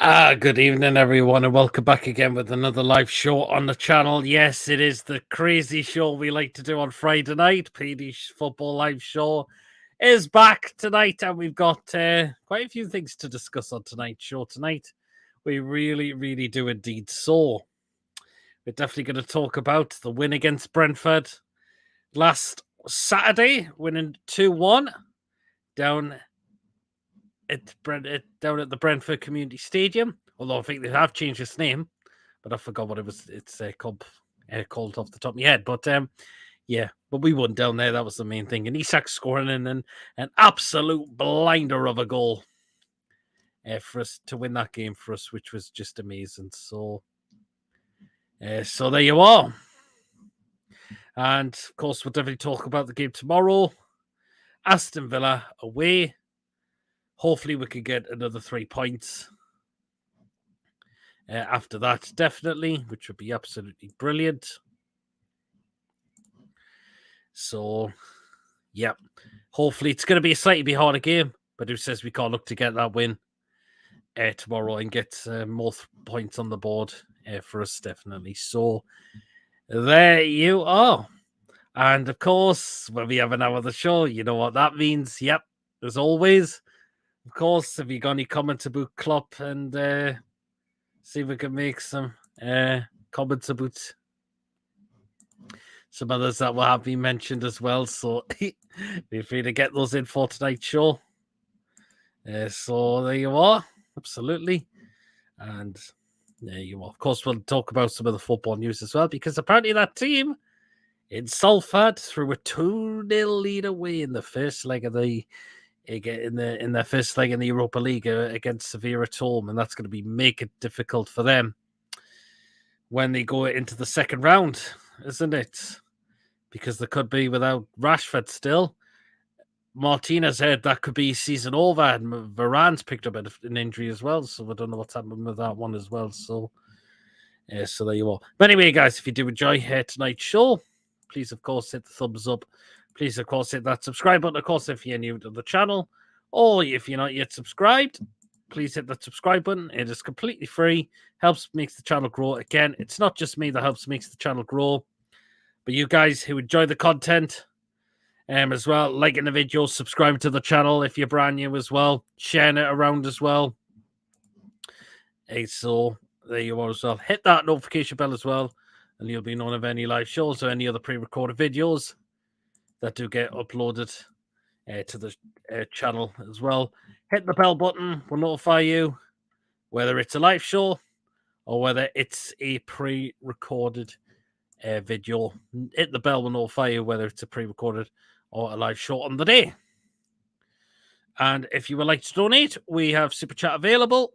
Good evening, everyone, and welcome back again with another live show on the channel. Yes, it is the crazy show we like to do on Friday night. PD's Football Live Show is back tonight, and we've got quite a few things to discuss on tonight's show tonight. We really do indeed so. We're definitely going to talk about the win against Brentford last Saturday, winning 2-1 down down at the Brentford Community Stadium. Although I think they have changed its name, but I forgot what it's called off the top of my head. But yeah, but we won down there. That was the main thing. And Isak scoring an absolute blinder of a goal for us to win that game for us, which was just amazing. So there you are. And of course, we'll definitely talk about the game tomorrow. Aston Villa away. Hopefully, we could get another 3 points after that, definitely, which would be absolutely brilliant. So, yeah, hopefully it's going to be a slightly harder game, but who says we can't look to get that win tomorrow and get more points on the board for us, definitely. So, there you are. And of course, when we have an hour of the show, you know what that means. Yep, as always. Of course, if you got any comments about Klopp and see if we can make some comments about some others that will have been mentioned as well. So feel free to get those in for tonight's show. So there you are. Absolutely. And there you are. Of course, we'll talk about some of the football news as well, because apparently that team in Salford threw a 2-0 lead away in the first leg of the in their first leg in the Europa League against Sevilla at home, and that's going to make it difficult for them when they go into the second round, isn't it? Because they could be without Rashford still. Martinez said that could be season over, and Varane's picked up an injury as well, so I don't know what's happening with that one as well. So there you are. But anyway, guys, if you do enjoy tonight's show, please, of course, hit the thumbs up. Please, of course, hit that subscribe button, of course, if you're new to the channel. Or if you're not yet subscribed, please hit that subscribe button. It is completely free. Makes the channel grow. Again, it's not just me that makes the channel grow, but you guys who enjoy the content as well, liking the video, subscribing to the channel if you're brand new as well, sharing it around as well. So there you are as well. Hit that notification bell as well, and you'll be known of any live shows or any other pre-recorded videos that do get uploaded to the channel as well. Hit the bell button. We'll notify you whether it's a live show or whether it's a pre-recorded video. Hit the bell. Will notify you whether it's a pre-recorded or a live show on the day. And if you would like to donate, we have Super Chat available.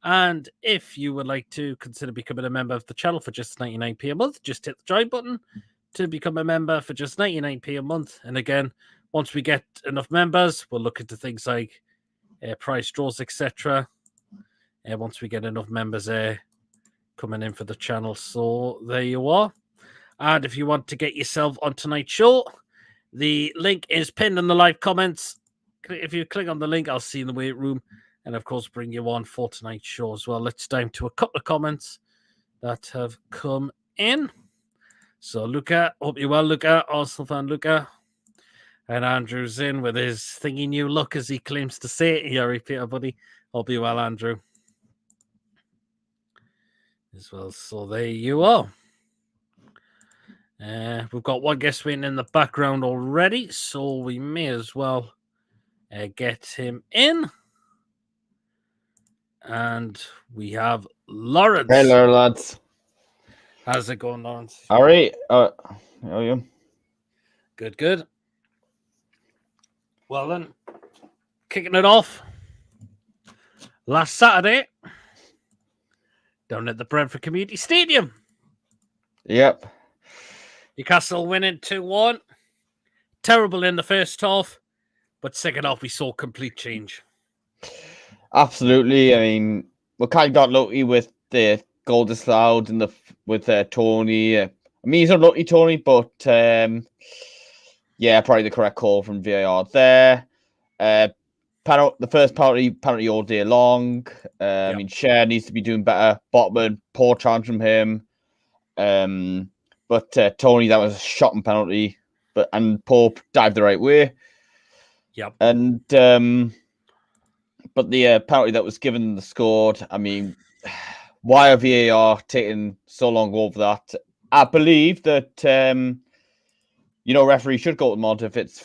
And if you would like to consider becoming a member of the channel for just 99p a month, just hit the join button to become a member for just 99p a month. And again, once we get enough members, we'll look into things like prize draws, etc. Once we get enough members coming in for the channel. So there you are. And if you want to get yourself on tonight's show, the link is pinned in the live comments. If you click on the link, I'll see you in the weight room. And of course, bring you on for tonight's show as well. Let's dive into a couple of comments that have come in. So, Luca, hope you're well, Luca, Arsenal fan Luca. And Andrew's in with his thingy new look, as he claims to say. Yeah, repeat, buddy. Hope you're well, Andrew. As well, so there you are. We've got one guest waiting in the background already, so we may as well get him in. And we have Lawrence. Hello, lads. How's it going, Lawrence? All right. How are you? Good. Well then, kicking it off. Last Saturday, down at the Brentford Community Stadium. Yep. Newcastle winning 2-1. Terrible in the first half, but second half we saw complete change. Absolutely. I mean, we kind of got lucky with the goal disallowed and with Tony. I mean, he's unlucky, Tony, but yeah, probably the correct call from VAR there. the first penalty all day long. I mean, Cher needs to be doing better. Botman, poor chance from him. But Tony, that was a shocking penalty. And Pope dived the right way. Yep. And but the penalty that was given scored. I mean, why are VAR taking so long over that? I believe that referee should go to the monitor if it's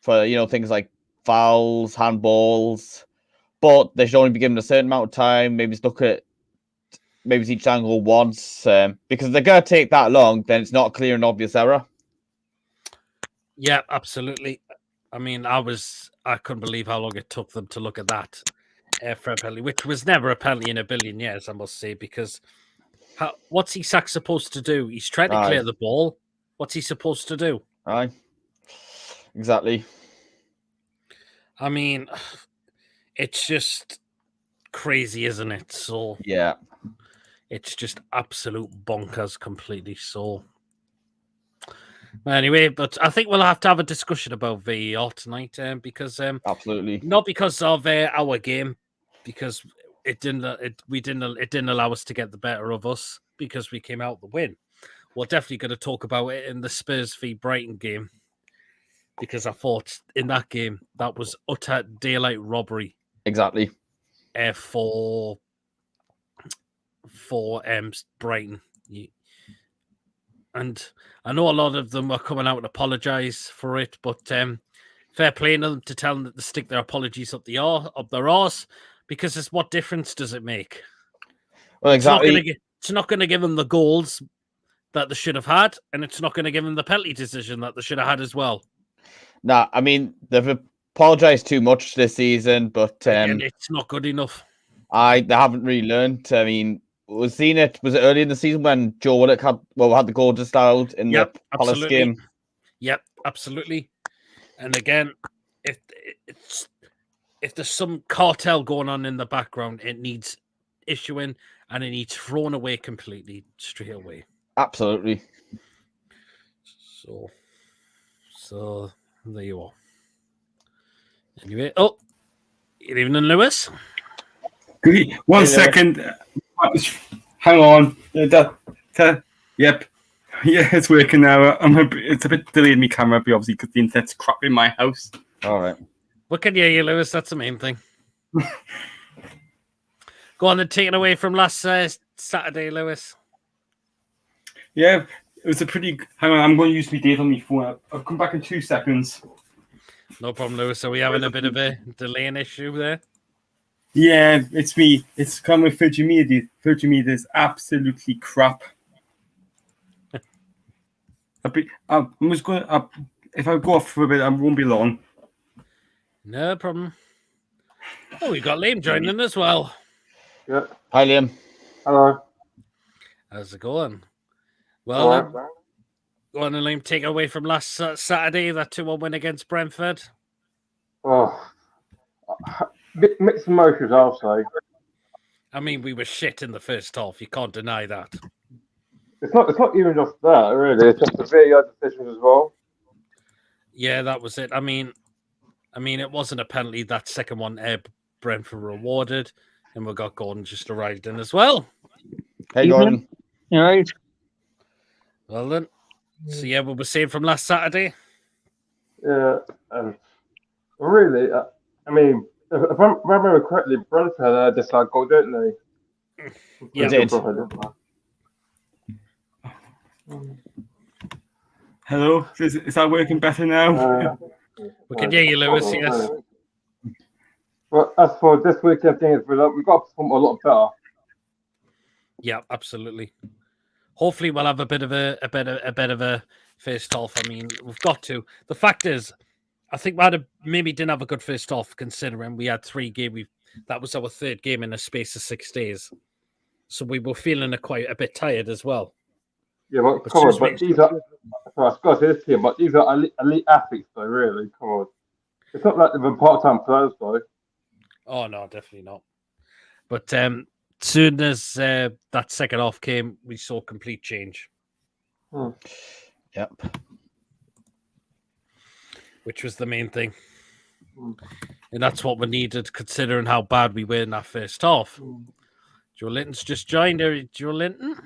for things like fouls, handballs, but they should only be given a certain amount of time. Maybe look at each angle once, because if they're going to take that long, then it's not a clear and obvious error. Yeah, absolutely. I mean, I couldn't believe how long it took them to look at that for a penalty, which was never a penalty in a billion years, I must say, because what's Isak supposed to do? He's trying to clear the ball. What's he supposed to do? Aye. Exactly. I mean, it's just crazy, isn't it? So yeah, it's just absolute bonkers completely. So anyway, but I think we'll have to have a discussion about VAR tonight, because absolutely not because of our game, because it didn't allow us to get the better of us because we came out the win. We're definitely going to talk about it in the Spurs v Brighton game, because I thought in that game that was utter daylight robbery. Exactly. For Brighton. And I know a lot of them are coming out and apologise for it, but fair play to them to tell them to stick their apologies up their arse, because it's what difference does it make? Well, exactly. It's not going to give them the goals that they should have had, and it's not going to give them the penalty decision that they should have had as well. Nah, I mean, they've apologised too much this season, but again, it's not good enough. They haven't really learned. I mean, was it early in the season when Joe Willock had the goal disallowed in the Palace game? Yep, absolutely. And again, if there's some cartel going on in the background, it needs issuing and it needs thrown away completely straight away. Absolutely. So there you are. Anyway, good evening, Lewis. Good. One second. Hang on. Yep. Yeah, it's working now. It's a bit delayed in my camera, obviously, because the internet's crap in my house. All right. We can hear you, Lewis. That's the main thing. Go on and take it away from last Saturday, Lewis. Yeah, it was a pretty... Hang on, I'm going to use my data on my phone. I'll come back in 2 seconds. No problem, Lewis. Are we having a bit of a delaying issue there? Yeah, it's me. It's coming with Virgin Media. Virgin Media is absolutely crap. I'm just going to... if I go off for a bit, I won't be long. No problem. Oh, we've got Liam joining as well. Yeah. Hi, Liam. Hello. How's it going? Well, go on and Liam, take it away from last Saturday, that 2-1 win against Brentford. Oh, mixed emotions, I'll say. I mean, we were shit in the first half. You can't deny that. It's not even just that, really. It's just the VAR decisions as well. Yeah, that was it. I mean, it wasn't a penalty. That second one, Brentford rewarded, and we got Gordon just arrived in as well. Hey, Gordon. You all right? Well then, so yeah, we were saying from last Saturday. Yeah, really, I mean, if I remember correctly, Brentford just like goal, don't they? Yeah, they did. Hello, is that working better now? We can hear you, Lewis. Yes. Well, as for this weekend thing, we've got to perform a lot better. Yeah, absolutely. Hopefully, we'll have a bit of a first half. I mean, we've got to. The fact is, I think we maybe didn't have a good first half, considering we had 3 games. That was our 3rd game in a space of 6 days, so we were feeling quite a bit tired as well. Yeah, but come on, but these are. I was going to say this here, but these are elite athletes, though. Really, come on. It's not like they've been part-time players, though. Oh no, definitely not. But soon as that second half came, we saw complete change. Yep. Which was the main thing. And that's what we needed, considering how bad we were in that first half. Joe Linton's just joined her. Joe Linton.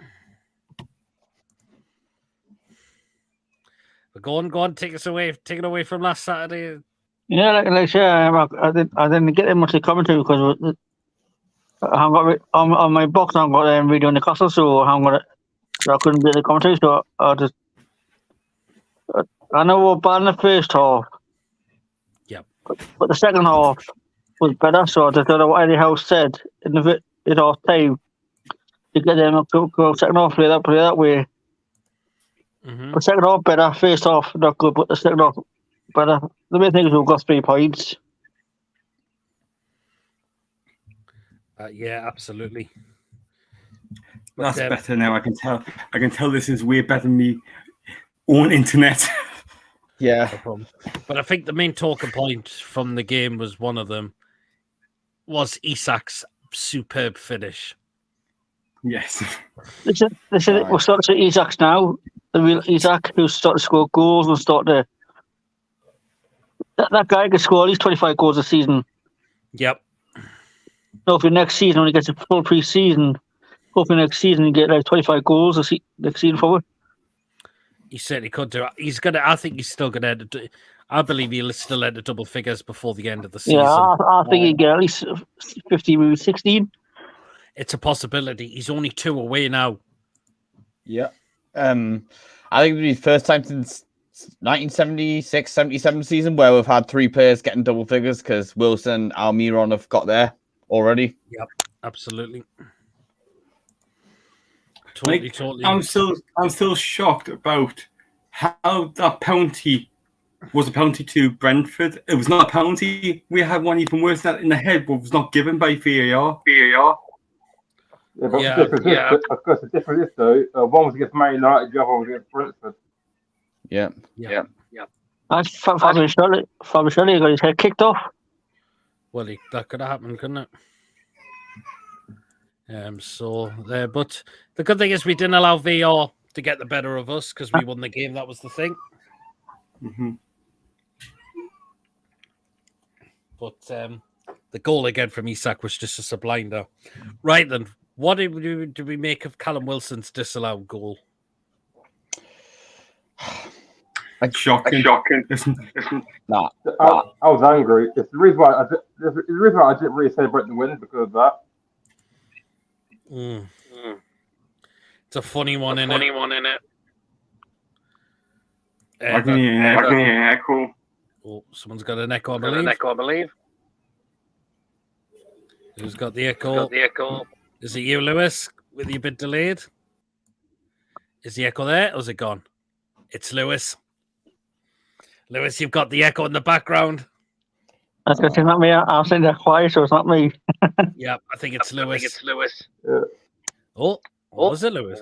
But go on, take it away from last Saturday. Yeah, like I say, I didn't get much of commentary because I haven't got on my box. I haven't got video on the castle, so I couldn't get the commentary. So I know we're bad in the first half. Yep. But the second half was better. So I just don't know what Eddie House said in half time to get them to go second half play that way. Mm-hmm. The second half better, first half not good, but the second half better. The main thing is we've got 3 points. Yeah, absolutely. That's better now. I can tell this is way better than me on internet. Yeah. No problem. But I think the main talking point from the game was one of them was Isak's superb finish. Yes. They said we're starting to see Isak's now. The real Isak who's starting to score goals and starting to. That guy can score at least 25 goals a season. Yep. Hopefully next season when he gets a full pre-season, hopefully next season he get like 25 goals next season forward. He certainly could do it. I think he's still gonna I believe he'll still enter double figures before the end of the season. Yeah, I think he'd get at least 15, maybe 16. It's a possibility. He's only 2 away now. Yeah. I think it'll be the first time since 1976-77 season where we've had 3 players getting double figures because Wilson and Almiron have got there already. Yep, absolutely. Totally. I'm still shocked about how that penalty was a penalty to Brentford. It was not a penalty. We had one even worse than that in the head, but was not given by VAR. Yeah, but of course, the difference is though, one was against Man United, the other one was against Brentford. Yeah. Fabian Shelley got his head kicked off. Well, that could have happened, couldn't it? But the good thing is we didn't allow VAR to get the better of us because we won the game. That was the thing. Mm-hmm. But the goal again from Isak was just a sublime, though. Right then, what do we make of Callum Wilson's disallowed goal? Shocking. Nah. I was angry. It's the reason why I didn't really celebrate the win because of that. It's a funny one, isn't it? I can hear echo. Oh, someone's got an echo, I believe. Who's got the echo? Is it you, Lewis? With you a bit delayed? Is the echo there or is it gone? It's Lewis. Lewis, you've got the echo in the background. That's because it's not me. I'm saying that quiet, so it's not me. Yeah, I think it's Lewis. Yeah. Oh, was it Lewis?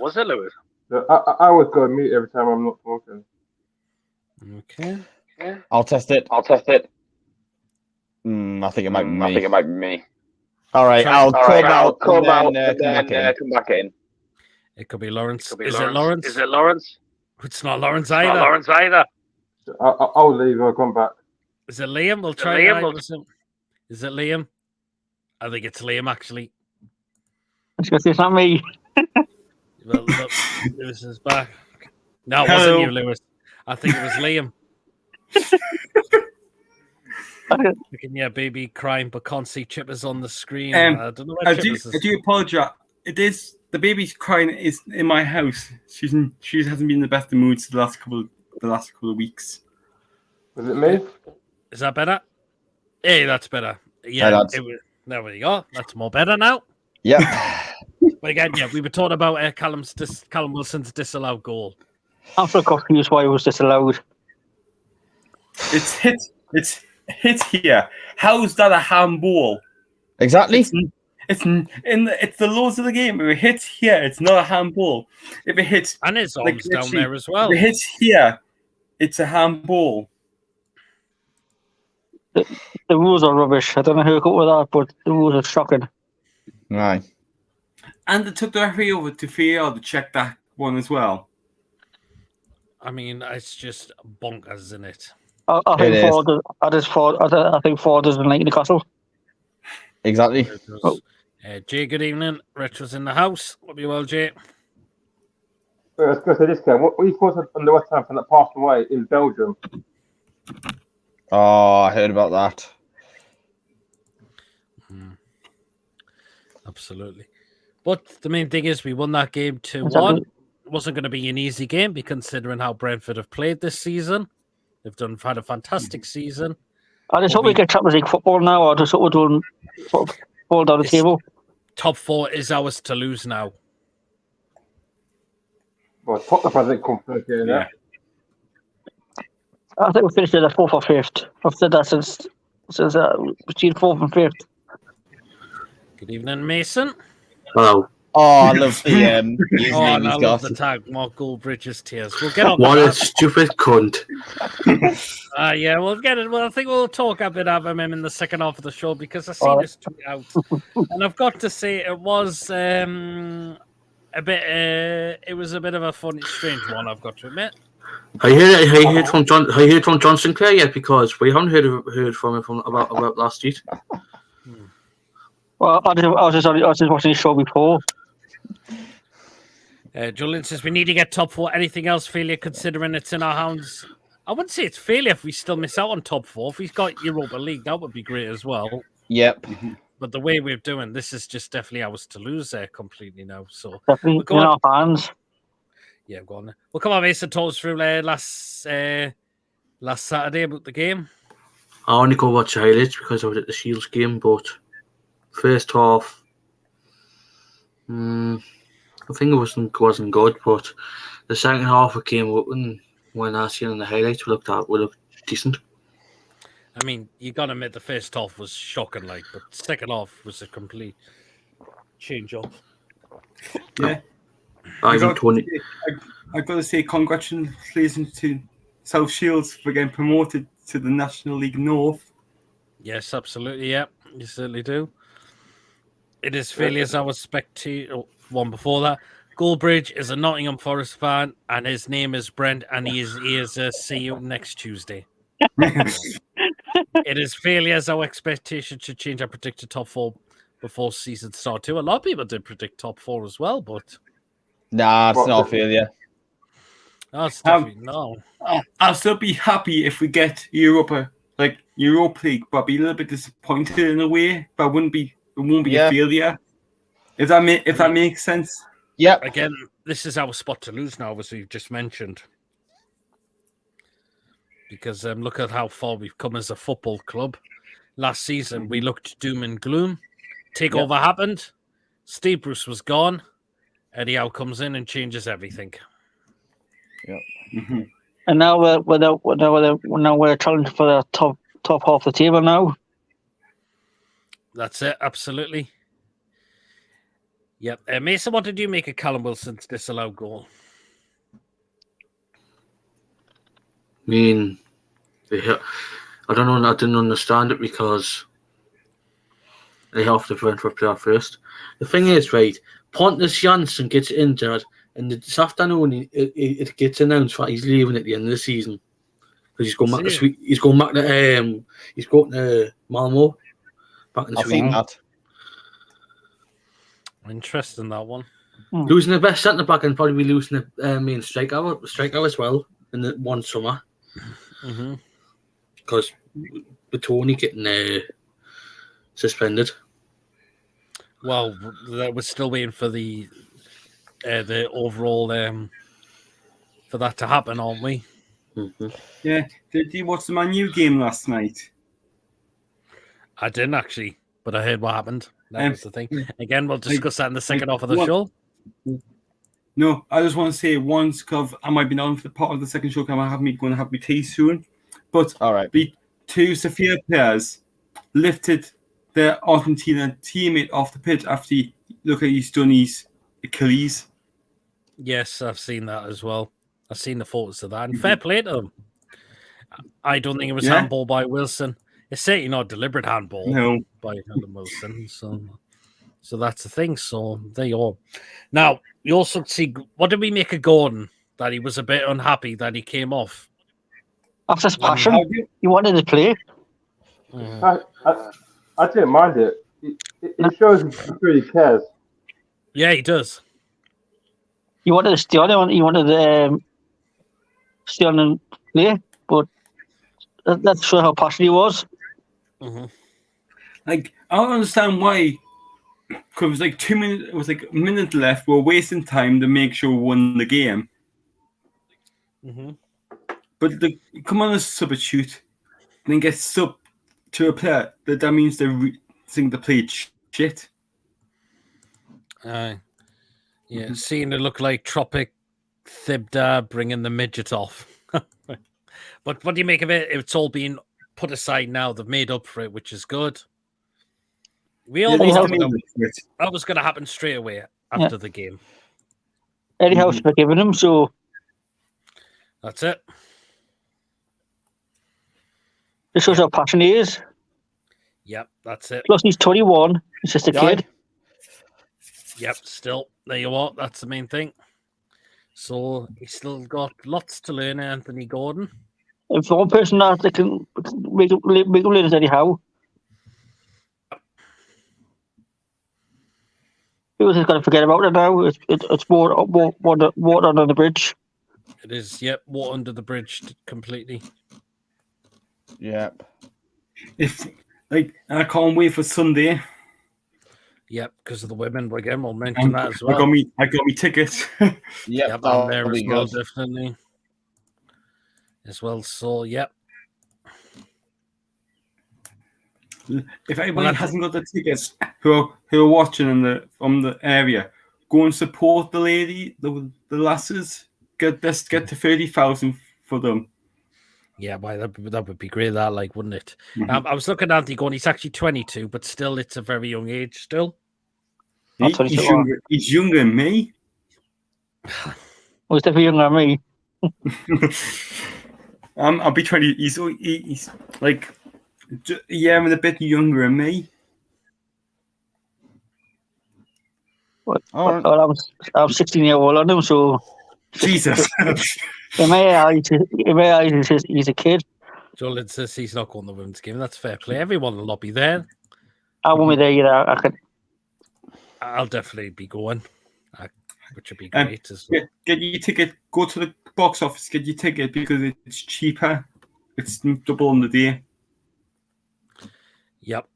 Yeah, I always go mute every time I'm not talking. Okay. I'll test it. I think it might be me. All right, I'll come out and come back in. It could be Lawrence. Is it Lawrence? It's not Lawrence either. I'll leave. I'll come back. Is it Liam? We'll try Liam. Is it Liam? I think it's Liam, actually. It's not me. Well, look, Lewis is back. No, it wasn't you, Lewis. I think it was Liam. Yeah, baby crying, but can't see Chippers on the screen. I don't know where Chippers is. I do apologize. It is the baby's crying is in my house. She hasn't been in the best of moods the last couple of weeks. Was it me? Is that better? Hey, that's better. Yeah, there we go. That's more better now. Yeah. But again, yeah, we were talking about Callum Wilson's disallowed goal. I'm so confused why it was disallowed. It's hit here. How is that a handball? Exactly. It's the laws of the game. If it hits here, it's not a handball. If it hits and his arms down there as well. If it hits here, it's a handball. The rules are rubbish. I don't know who got with that, but the rules are shocking. Right. And they took the referee over to VAR to check that one as well. I mean, it's just bonkers, isn't it? I think Ford. I think Ford doesn't like Newcastle. Exactly. Oh. Jay, good evening. Rich was in the house. Hope you well, Jay. I was going to say this guy. What are you thoughts on the West Ham fan that passed away in Belgium? Oh, I heard about that. Absolutely. But the main thing is we won that game 2-1. It wasn't going to be an easy game, considering how Brentford have played this season. They've had a fantastic season. I just hope we get Champions League football now. I just hope we're doing fall down the table. Top 4 is ours to lose now. Well, Tottenham hasn't come through here yet. I think we finished at 4th or 5th. I've said that since between 4th and 5th. Good evening, Mason. Hello. Oh, I love the I username he's love got. the tag, Mark Goldbridge's tears. We'll get on What to a that. stupid cunt. Yeah, we'll get it. Well, I think we'll talk a bit about him in the second half of the show because I seen his tweet out, and I've got to say it was a bit. It was a bit of a funny, strange one. I've got to admit. I heard from John Sinclair yet because we haven't heard from him about last week. Well, I was just watching his show before. Julian says we need to get top 4. Anything else failure considering it's in our hands? I wouldn't say it's failure if we still miss out on top 4. If we've got Europa League, that would be great as well. Yep. But the way we're doing this is just definitely ours to lose there completely now. So Definitely in our hands. Yeah, go on. Well, come on, Mason. Talk us through last Saturday about the game. I only go watch highlights because I was at the Shields game, but first half, I think it wasn't good, but the second half it came up and when I seen in the highlights we looked decent. I mean, you gotta admit the first half was shocking, but second half was a complete change up. Yeah. I got to say congratulations to South Shields for getting promoted to the National League North. Yes, absolutely. Yeah, you certainly do. It is fairly as I was expecting. One before that, Goldbridge is a Nottingham Forest fan, and his name is Brent, and he is see you next Tuesday. It is fairly as our expectation should change. I predicted top 4 before season start too. A lot of people did predict top 4 as well, but nah, it's not a failure. That's definitely no. I'll still be happy if we get Europa League, but I'll be a little bit disappointed in a way. But it won't be a failure. If that makes sense. Yeah. Again, this is our spot to lose now, as we've just mentioned. Because look at how far we've come as a football club. Last season, we looked doom and gloom. Takeover happened. Steve Bruce was gone. Eddie Howe comes in and changes everything. Yep. Mm-hmm. And now we're challenging for the top half of the table now. That's it, absolutely. Yep. Mason, what did you make of Callum Wilson's disallowed goal? I mean, I don't know. I didn't understand it because they have to Brentford player first. The thing is, right, Pontus Jansson gets injured, and this afternoon it gets announced that he's leaving at the end of the season because he's going back to he's going to Malmo back in Sweden. That. Interesting, that one. Losing the best centre back and probably losing the main striker as well in the one summer. Because with Tony getting suspended. Well, we're still waiting for the overall for that to happen, aren't we? Mm-hmm. Yeah. Did you watch the Man U game last night? I didn't actually, but I heard what happened. That was the thing. Again, we'll discuss that in the second half of the show. No, I just want to say once, because I might be on for the part of the second show, because I'm going to have my tea soon. But all right, the 2 Sofia players lifted their Argentina teammate off the pitch after he's done his Achilles. Yes, I've seen that as well. I've seen the photos of that. And fair play to them. I don't think it was handball by Wilson. It's certainly not deliberate handball by Wilson. So that's the thing. So there you are. Now, we also see, what did we make of Gordon? That he was a bit unhappy that he came off. That's his passion. How do you- He wanted to play. I didn't mind it. It shows he really cares. Yeah, he does. He wanted to stay on. He wanted to stay on and play. But that shows how passionate he was. Mhm. Like, I don't understand why. Because it was like 2 minutes. It was like a minute left. We're wasting time to make sure we won the game. Mhm. But come on a substitute, and then get sub to a player. That means they think they played shit. Yeah, seeing it look like Tropic Thibda bringing the midget off. But what do you make of it? It's all been put aside now. They've made up for it, which is good. We all They thought made up for it. that was going to happen straight away after the game. Eddie House forgiven him, so That's it. this shows how passionate he is. Yep, that's it. Plus, he's 21. He's just a kid. Yep, still, there you are. That's the main thing. So he's still got lots to learn, Anthony Gordon. If one person that they can make him learn is Eddie Howe. People just got to forget about it now. It's water under the bridge. It is, yep, water under the bridge completely. Yep. I can't wait for Sunday. Yep, because of the women. Again, we'll mention that as well. I got me tickets. Yep, I'm there as well, definitely. As well, so yep. If anybody hasn't got the tickets who are watching from the area, go and support the lady, the lasses. Get to 30,000 for them. Yeah, why that would be great. That wouldn't it? Mm-hmm. I was looking at Anthony going. He's actually 22, but still, it's a very young age. Still, He's younger than me. Oh, he's definitely younger than me. I'll be 20. He's like a year and a bit younger than me. I'm 16 years old on him, so Jesus. in my eyes, he's a kid. Joel says he's not going to the women's game. That's fair play. Everyone will not be there. I won't be there either. I'll definitely be going, which would be great. Get your ticket. Go to the box office. Get your ticket because it's cheaper. It's double on the day. Yep.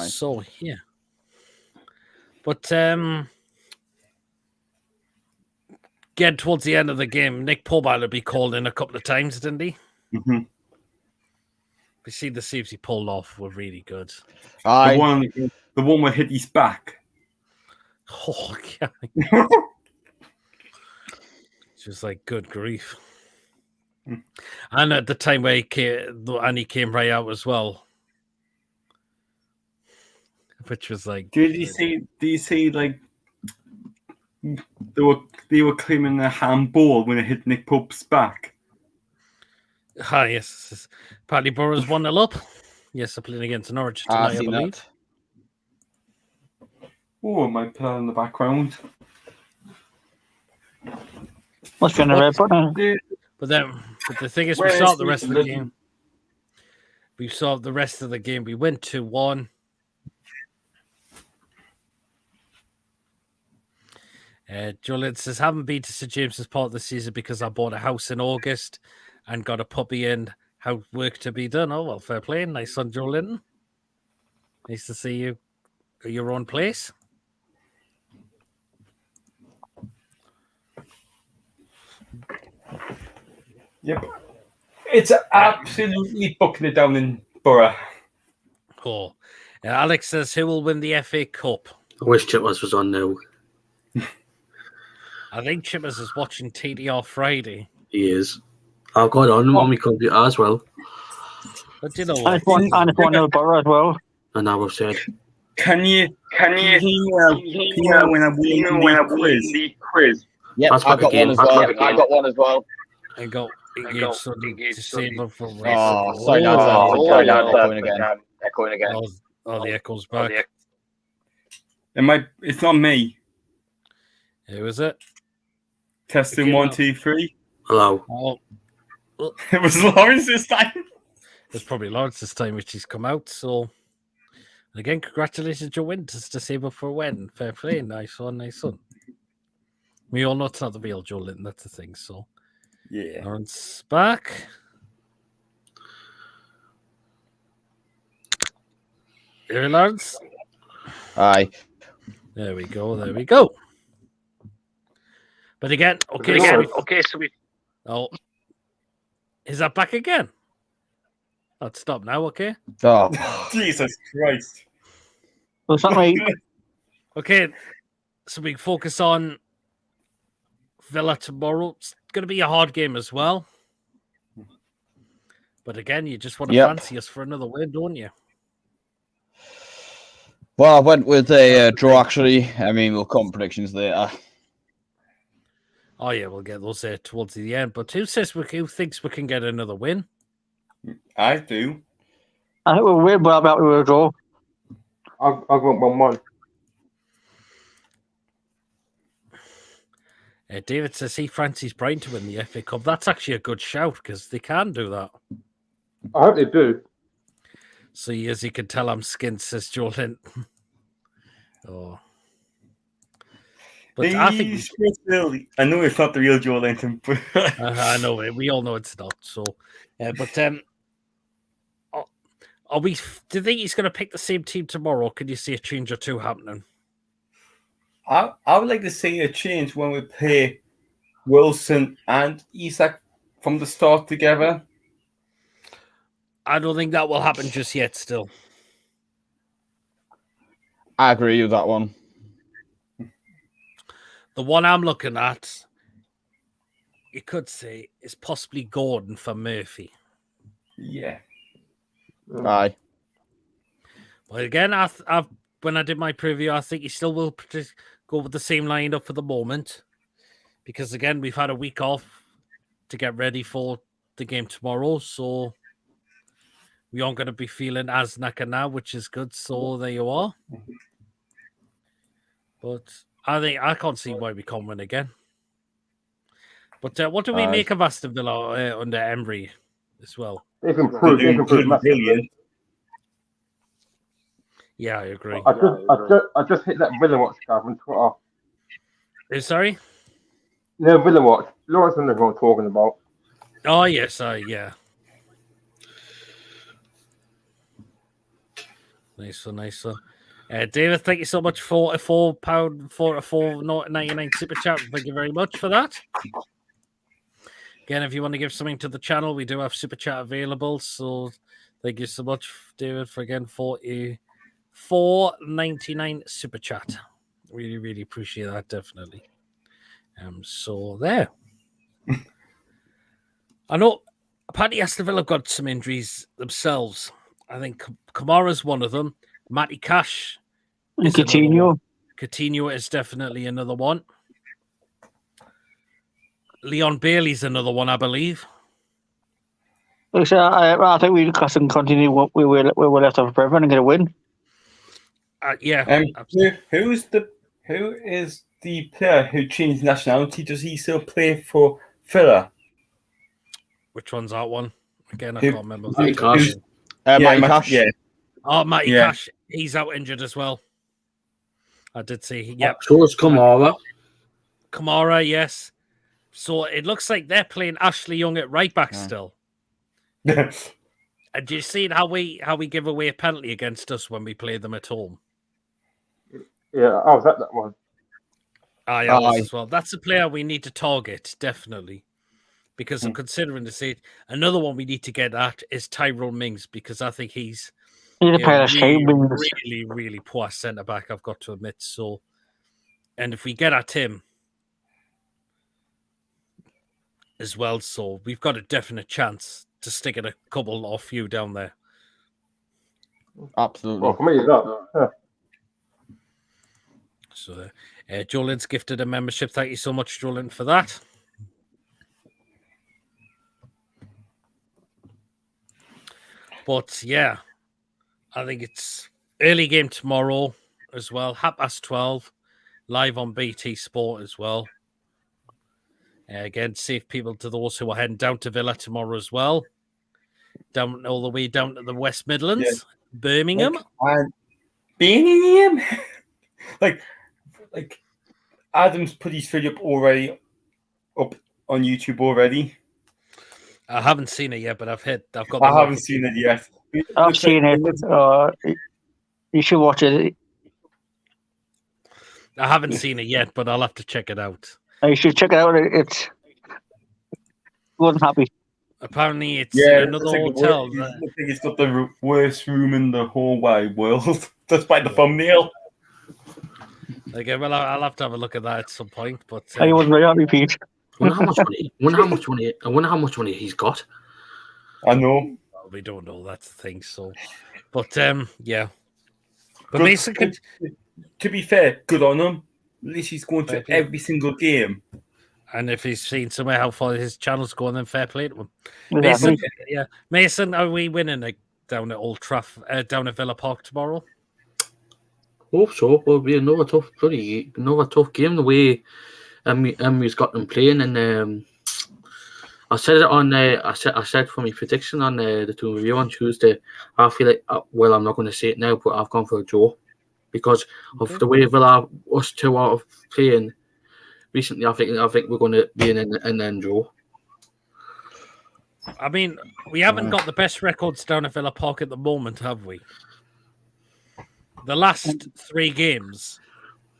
So yeah. But getting towards the end of the game, Nick Pobile will be called in a couple of times, didn't he? Mm-hmm. We see the saves he pulled off were really good. The one where hit his back. Oh, yeah. Just like good grief. And at the time where he came right out as well. Which was like, do you see like they were claiming a handball when it hit Nick Pope's back? Yes. Paddy Burroughs 1-0 up. Yes, they're playing against Norwich tonight, I believe. That. Oh, my player in the background. Must be on the red button. But the thing is, we saw the rest of the game. We saw the rest of the game. We went 2-1. Julian says, haven't been to St James's Park this season because I bought a house in August and got a puppy and how work to be done. Oh, well, fair play. Nice on Joe Linton. Nice to see you at your own place. Yep. It's absolutely booking it down in Borough. Cool. Alex says, who will win the FA Cup? I wish Chippers was on now. I think Chippers is watching TDR Friday. He is. I've got on my computer as well. But you know And what? it's 1-0 Borough as well. And now I've said, Can you hear when I win the quiz? Yep, That's I got one as well. I got one as well. I got engaged to save up for race. Oh, sorry, Dad. Echoing again. Oh, the echo's back. It's not me. Who is it? Testing 1, 2, 3. hello. Oh, It was Lawrence this time. It's probably Lawrence's time which he's come out. So, and again, congratulations, Joe Winters, to save up for a win. Fair play. Nice one, nice one. We all know it's not the real Joe Linton. That's the thing. So, Yeah. Lawrence back. Here, Lawrence. Aye. There we go. There we go. But again, okay, so we. Oh, is that back again? Let's stop now, okay? Oh, Jesus Christ. What's that, mate? Okay, so we focus on Villa tomorrow. It's going to be a hard game as well. But again, you just want to fancy us for another win, don't you? well, I went with a draw, actually. I mean, we'll come predictions later. Oh, yeah, we'll get those there towards the end. But who thinks we can get another win? I do. I think we're way more about we were a draw. I've got 1-1. David says he fancies Brighton to win the FA Cup. That's actually a good shout because they can do that. I hope they do. So as you can tell, I'm skint, says Joe Linton. Oh. But I think I know it's not the real Joe Linton, but I know it. We all know it's not. So, but are we? Do you think he's going to pick the same team tomorrow? Or can you see a change or two happening? I would like to see a change when we play Wilson and Isak from the start together. I don't think that will happen just yet. Still, I agree with that one. the one I'm looking at, you could say, is possibly Gordon for Murphy. Yeah. Aye. But again, when I did my preview, I think he still will go with the same lineup for the moment, because again, we've had a week off to get ready for the game tomorrow, so we aren't going to be feeling as knackered now, which is good. So there you are. But I can't see why we can't win again. But what do we make of Aston Villa under Emery as well? They've improved. They've improved massively. Yeah, I agree. I just hit that Villa watch, Gav, on Twitter. Sorry? No, Villa watch. Lawrence knows what I'm talking about. Oh, yes, yeah. Nice one. David, thank you so much for a £4.99 super chat. Thank you very much for that. Again, if you want to give something to the channel, we do have super chat available. So thank you so much, David, for a £4.99 super chat. Really, really appreciate that, definitely. So there. I know apparently Aston Villa have got some injuries themselves. I think Kamara's one of them. Matty Cash is Coutinho. Coutinho is definitely another one. Leon Bailey's another one, I believe. So I think we can continue what we were left off forever and get a win. Yeah. Who is the player who changed nationality? Does he still play for Villa? Which one's that one? Again, I can't remember. Matty Cash. Matty Cash. Yeah. Oh, Matty Cash. He's out injured as well. I did see. Yeah. So is Kamara. Kamara, yes. So it looks like they're playing Ashley Young at right back still. And do you see how we give away a penalty against us when we play them at home? Yeah, I was at that one. I was as well. That's a player we need to target, definitely. Because I'm considering to say another one we need to get at is Tyrone Mings, because I think he's really, really poor centre back, I've got to admit. So, and if we get at him as well, so we've got a definite chance to stick at a couple or few down there. Absolutely. Well, for me, it's up. Yeah. So, Jolin's gifted a membership. Thank you so much, Jolin, for that. But yeah, I think it's early game tomorrow as well. 12:30, live on BT Sport as well. Again, safe people to those who are heading down to Villa tomorrow as well. Down all the way down to the West Midlands, Birmingham. And Birmingham, like Adam's put his video up on YouTube already. I haven't seen it yet, but I've got. I haven't seen it yet. I've seen it. You should watch it. I haven't seen it yet, but I'll have to check it out. You should check it out. It's wasn't happy. Apparently, it's it's another like hotel. I think it's got the worst room in the whole wide world. That's by the thumbnail. Okay, well, I'll have to have a look at that at some point. But I wasn't very happy, Pete. I wonder how much money he's got. I know. well, we don't know. That's the thing. So, but yeah. But Good- basically, To be fair, good on him. At least he's going to every single game. and if he's seen somewhere how far his channel's going, then fair play to him. Exactly. Mason, yeah, Mason, are we winning down at Old Trafford, down at Villa Park tomorrow? Hope so. Will be another tough game. The way Emery's got them playing, and I said it on. I said for my prediction on the two review on Tuesday. I feel like well, I'm not going to say it now, but I've gone for a draw because of the way Villa us two are playing recently. I think we're going to be in an end draw. I mean, we haven't got the best records down at Villa Park at the moment, have we? The last 3 games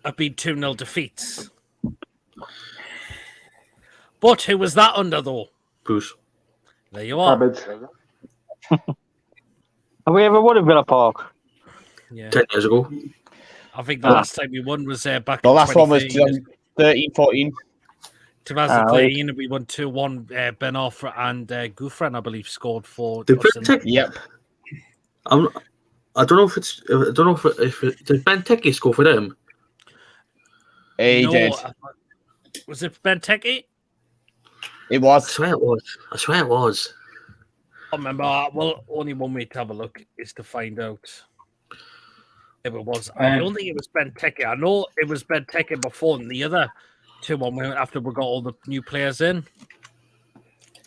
have been 2-0 defeats. But who was that under, though? Bruce. There you are. Cabbage. Have we ever won at Villa Park? Yeah. 10 years ago. I think the last time we won was back The in last one was 2013. 13-14. 2013, we won 2-1. Ben Arthur and Gouffran, I believe, scored for Did us. Ben Yep. I don't know if did Ben Teke score for them? He did. Was it Ben Teke? It I was. swear it was. I remember. Well, only one way to have a look is to find out if it was. I don't think it was Ben Teke. I know it was Ben Teke before, and the other 2-1 after we got all the new players in.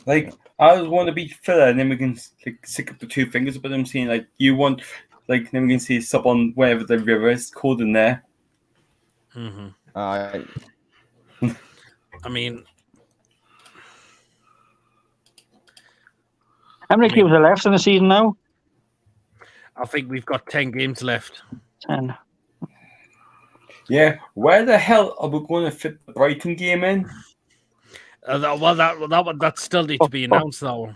Like, I want to beat Villa, and then we can stick up the 2 fingers up at them, saying like, you want, like, then we can see sub on wherever the river is called in there. Mm-hmm. I mean, How many games are left in the season now? I think we've got 10 games left. 10. Yeah, where the hell are we going to fit the Brighton game in? That still needs to be announced, though.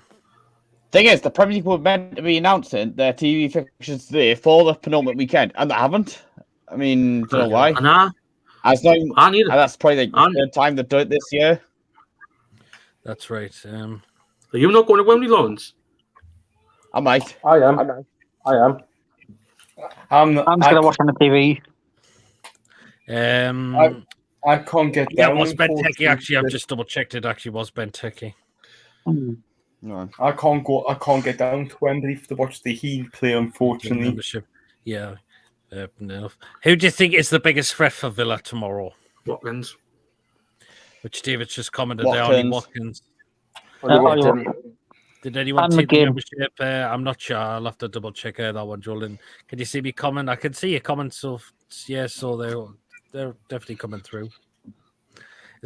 Thing is, the Premier League were meant to be announcing their TV fixtures today for the penultimate weekend, and they haven't. I mean, don't know why. Nah, That's probably the I- third time they've done it this year. That's right. are you not going to Wembley, Lawrence? I might. I am. I'm just going to watch on the TV. I can't get Yeah, down. it was Ben Teke. unfortunately. Actually, I've just double checked. It actually was Ben Teke. No. I can't get down to Wembley to watch the Heat play, unfortunately. Membership. Yeah. Enough. Who do you think is the biggest threat for Villa tomorrow? Watkins. Which David's just commented there on Watkins. Did anyone And see the McGinn. membership? I'm not sure. I'll have to double check that one, Jolin. Can you see me comment? I can see your comments. So yeah, so they're definitely coming through.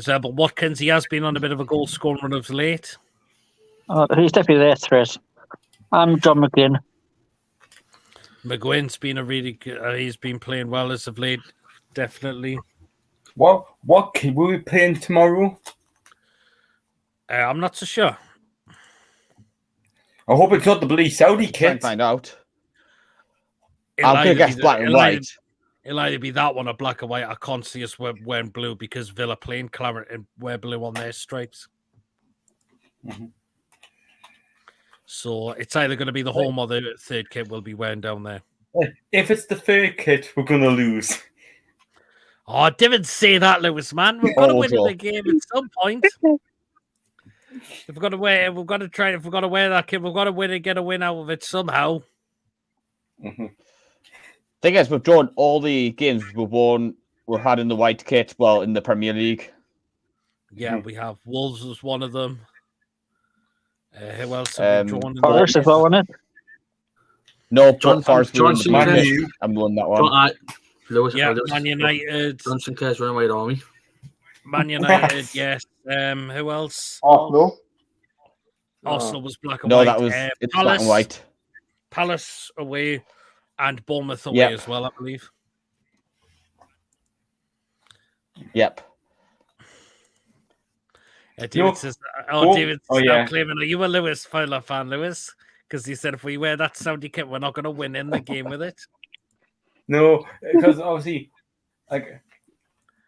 But Watkins, he has been on a bit of a goal scoring run of late. He's definitely their threat. I'm John McGinn. McGuinn's been he's been playing well as of late, definitely. What will we playing tomorrow? I'm not so sure. I hope it's not the bloody Saudi Try and kit. find out. I'm going to guess black and white. It'll either be that one or black and white. I can't see us wearing blue because Villa playing claret and wear blue on their stripes. Mm-hmm. So it's either going to be the home or the third kit we'll be wearing down there. If it's the third kit, we're going to lose. Oh, I didn't say that, Lewis, man. We've got to win Joel. the game at some point. If we're going to wear that kit, we've got to win and get a win out of it somehow. Mm-hmm. Thing is, we've drawn all the games we've had in the white kit, well, in the Premier League. Yeah, we have Wolves as one of them. Who else have we drawn in Forest there? as well, wasn't it? No, John- Forest were in the John blue Sinclair. list and won that But one. Lewis, Yeah, Lewis, Man United. John Sinclair's running away with Army. Man United, yes. Who else? Arsenal. Arsenal was black and No, white. that was it's black Palace, and white. Palace away and Bournemouth away Yep. as well, I believe. Yep. David No. says, Oh, yeah. claiming, are you a Lewis Fowler fan, Lewis? Because he said if we wear that soundy kit, we're not going to win in the game with it. No, because obviously, like,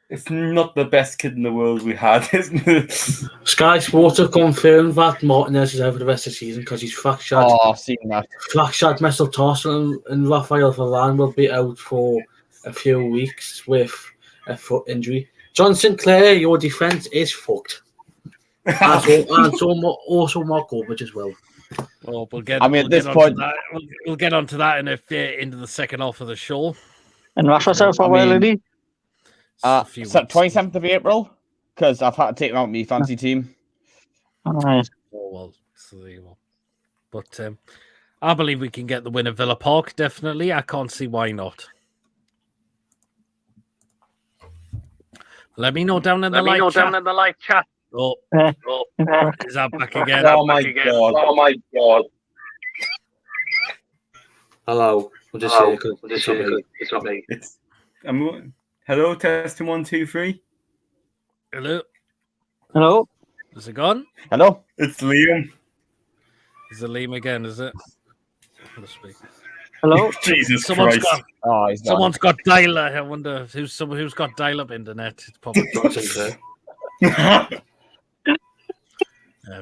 it's not the best kid in the world we had, isn't it? Sky Sports have confirmed that Martinez is out for the rest of the season because he's fractured. Oh, I've seen that. Fractured metatarsal, and Rafael Varane will be out for a few weeks with a foot injury. John Sinclair, your defense is fucked. And also Mark Goldbridge as well. Well, we'll get. I mean, we'll at this get point- onto that. We'll get onto that into the second half of the show. And Rashford's out for a while, mean- isn't he? A few weeks. 27th of April, because I've had to take him out of my fancy team. Alright. Oh, well, so there you go. But I believe we can get the win at Villa Park. Definitely, I can't see why not. Let me know down in the live chat. Oh, Yeah. is that back again? Oh my god! Oh my god. Hello. We'll just say it's not me. It's hello, testing 1, 2, 3. Hello, Hello? is it gone? Hello? It's Liam. Is it Liam again? Is it? Must be. Hello? Jesus Someone's Christ! got. Oh, he's gone. Someone's got dial-up. I wonder who's got dial-up internet. It's probably John Sinclair.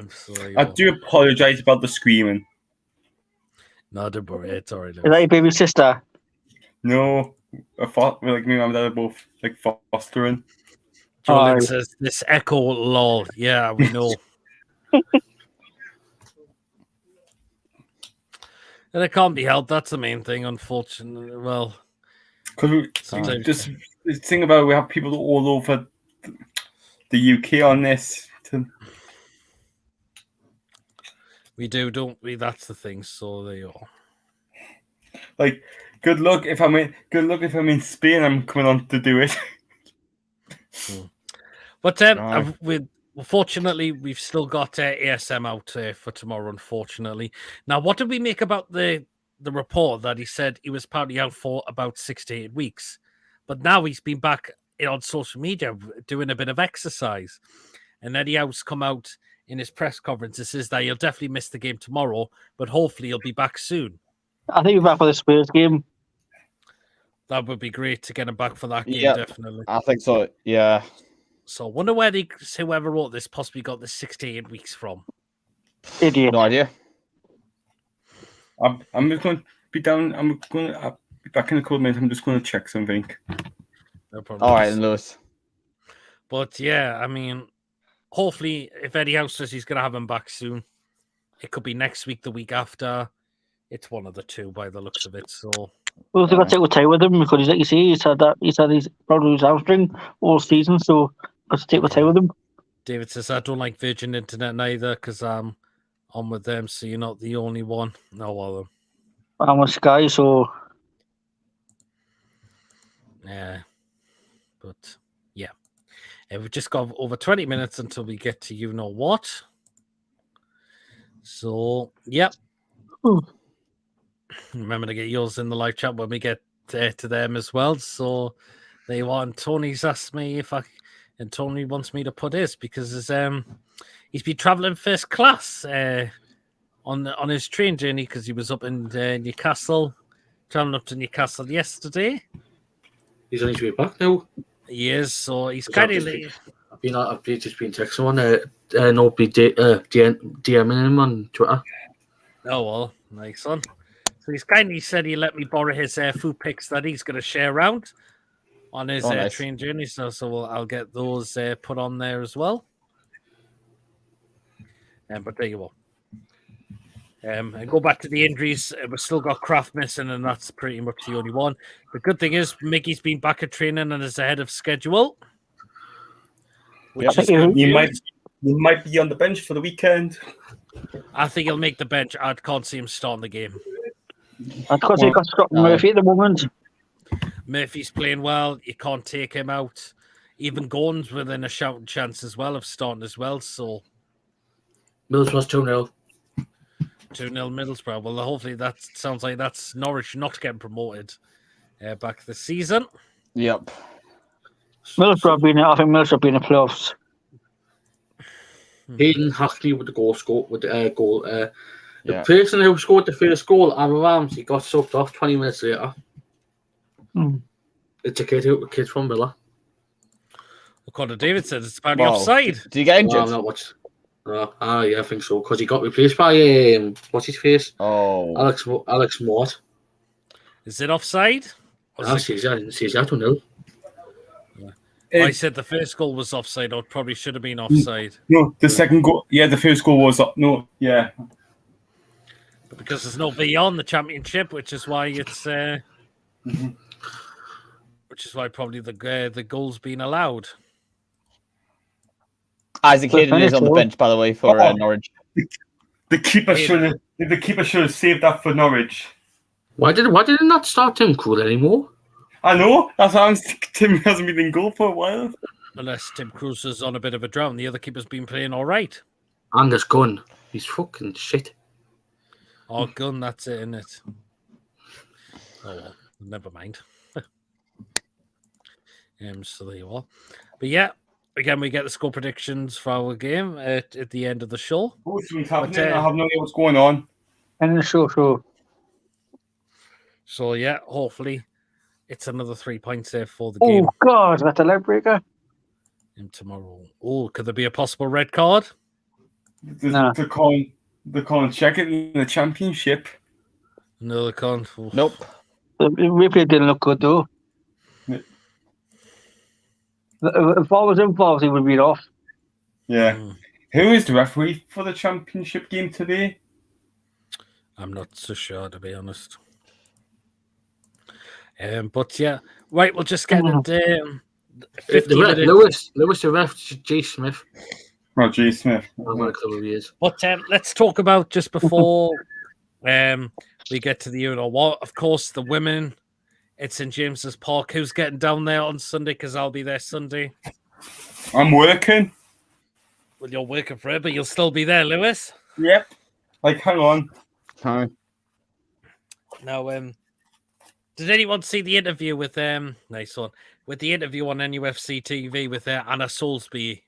so there you I go. do apologise about the screaming. No, don't worry. It's all right. Is that your baby sister? No, like me and my dad are both like fostering. Jolin Aye. says this echo lol. Yeah, we know. And it can't be helped. That's the main thing, unfortunately. Well, Because sometimes just the thing about it, we have people all over the UK on this. we do, don't we? That's the thing. So there you are. Like, good luck if I'm in Spain. I'm coming on to do it. But Aye. fortunately, we've still got ASM out for tomorrow. Unfortunately, now what did we make about the report that he said he was apparently out for about 6 to 8 weeks, but now he's been back on social media doing a bit of exercise, and Eddie Howe's come out in his press conference and says that he'll definitely miss the game tomorrow, but hopefully he'll be back soon. I think he's back for the Spurs game. That would be great to get him back for that game, Yeah. definitely. I think so, yeah. So I wonder where whoever wrote this possibly got the 6 to 8 weeks from. Idiot. No idea. I'm just going to be down. I'll be back in a couple of minutes. I'm just going to check something. No problem. All right, Lewis. But yeah, I mean, hopefully, if Eddie Howe says he's going to have him back soon, it could be next week, the week after. It's one of the two by the looks of it. So Well, they got to take with time with him because, like you see, he's probably his hamstring all season, so got to take with time with him. David says, I don't like Virgin Internet neither because I'm on with them, so you're not the only one. No, well, I'm with Sky, so yeah. But yeah. We've just got over 20 minutes until we get to you know what. So, yep. Ooh. Remember to get yours in the live chat when we get to them as well. So there you are. And Tony's asked me and Tony wants me to put his because he's been traveling first class on his train journey because he was up in Newcastle, traveling up to Newcastle yesterday. He's on his way back now. He is, so he's kind of late. I've just been texting on nobody DMing him on Twitter. Oh well, nice one. So he's kindly said he let me borrow his food pics that he's going to share around on his nice. train journey. So I'll get those put on there as well. But there you go. And go back to the injuries. We've still got Kraft missing, and that's pretty much the only one. The good thing is Mickey's been back at training and is ahead of schedule. which Yep. is good You news. might be on the bench for the weekend. I think he'll make the bench. I can't see him starting the game. That's because he got Scott No. Murphy at the moment. Murphy's playing well. You can't take him out. Even Gordon's within a shouting chance as well of starting as well. So Mills was 2-0. 2-0 Middlesbrough. Well, hopefully that sounds like that's Norwich not getting promoted back this season. Yep. Middlesbrough being, I think Middlesbrough being in the playoffs. Hayden Hackley with the goal scored with the goal. The Yeah. person who scored the first goal, Aaron Ramsey, got sucked off 20 minutes later. Hmm. It's a kid from Villa. According to David said it's apparently Wow. offside. Did you get No, injured? I'm not watching. Yeah, I think so. Because he got replaced by what's his face? Oh. Alex Mort. Is it offside? Or is it- Says that 2-0. I said the first goal was offside, or it probably should have been offside. No, the second goal. Yeah, the first goal was up. No, yeah. But because there's no VR on the championship, which is why it's which is why probably the goal's been allowed. Isaac Hayden is on the Finish, bench, by the way, for Norwich. The keeper should have saved that for Norwich. Why did it not start Tim Krul anymore? I know. That's why Tim hasn't been in goal for a while. Unless Tim Kruse is on a bit of a drought, the other keeper's been playing all right. Anders Gunn. He's fucking shit. Oh, gun, that's it, isn't it? Oh, well, never mind. So there you are. But yeah, again, we get the score predictions for our game at the end of the show. Oh, something's happening. But, I have no idea what's going on. And then sure. So yeah, hopefully it's another 3 points there for the Oh, game God, that's a leg breaker. tomorrow. Oh, could there be a possible red card? Nah. They're calling check it in the championship. Another con. Oof. Nope. The replay didn't look good, though. Yeah. If I was involved, he would be off. Yeah. Mm, Who is the referee for the championship game today? I'm not so sure, to be honest. But yeah, right, we'll just get it. 15 minutes. Lewis the ref, J. Smith. Oh, J. Smith. I'm a couple of years. But let's talk about just before we get to the what. Of course, the women. It's St James's Park. Who's getting down there on Sunday? Because I'll be there Sunday. I'm working. Well, you're working for it, but you'll still be there, Lewis. Yep. Like, hang on. Hi. Now, did anyone see the interview with nice one, with the interview on NUFC TV with Anna Soulsby?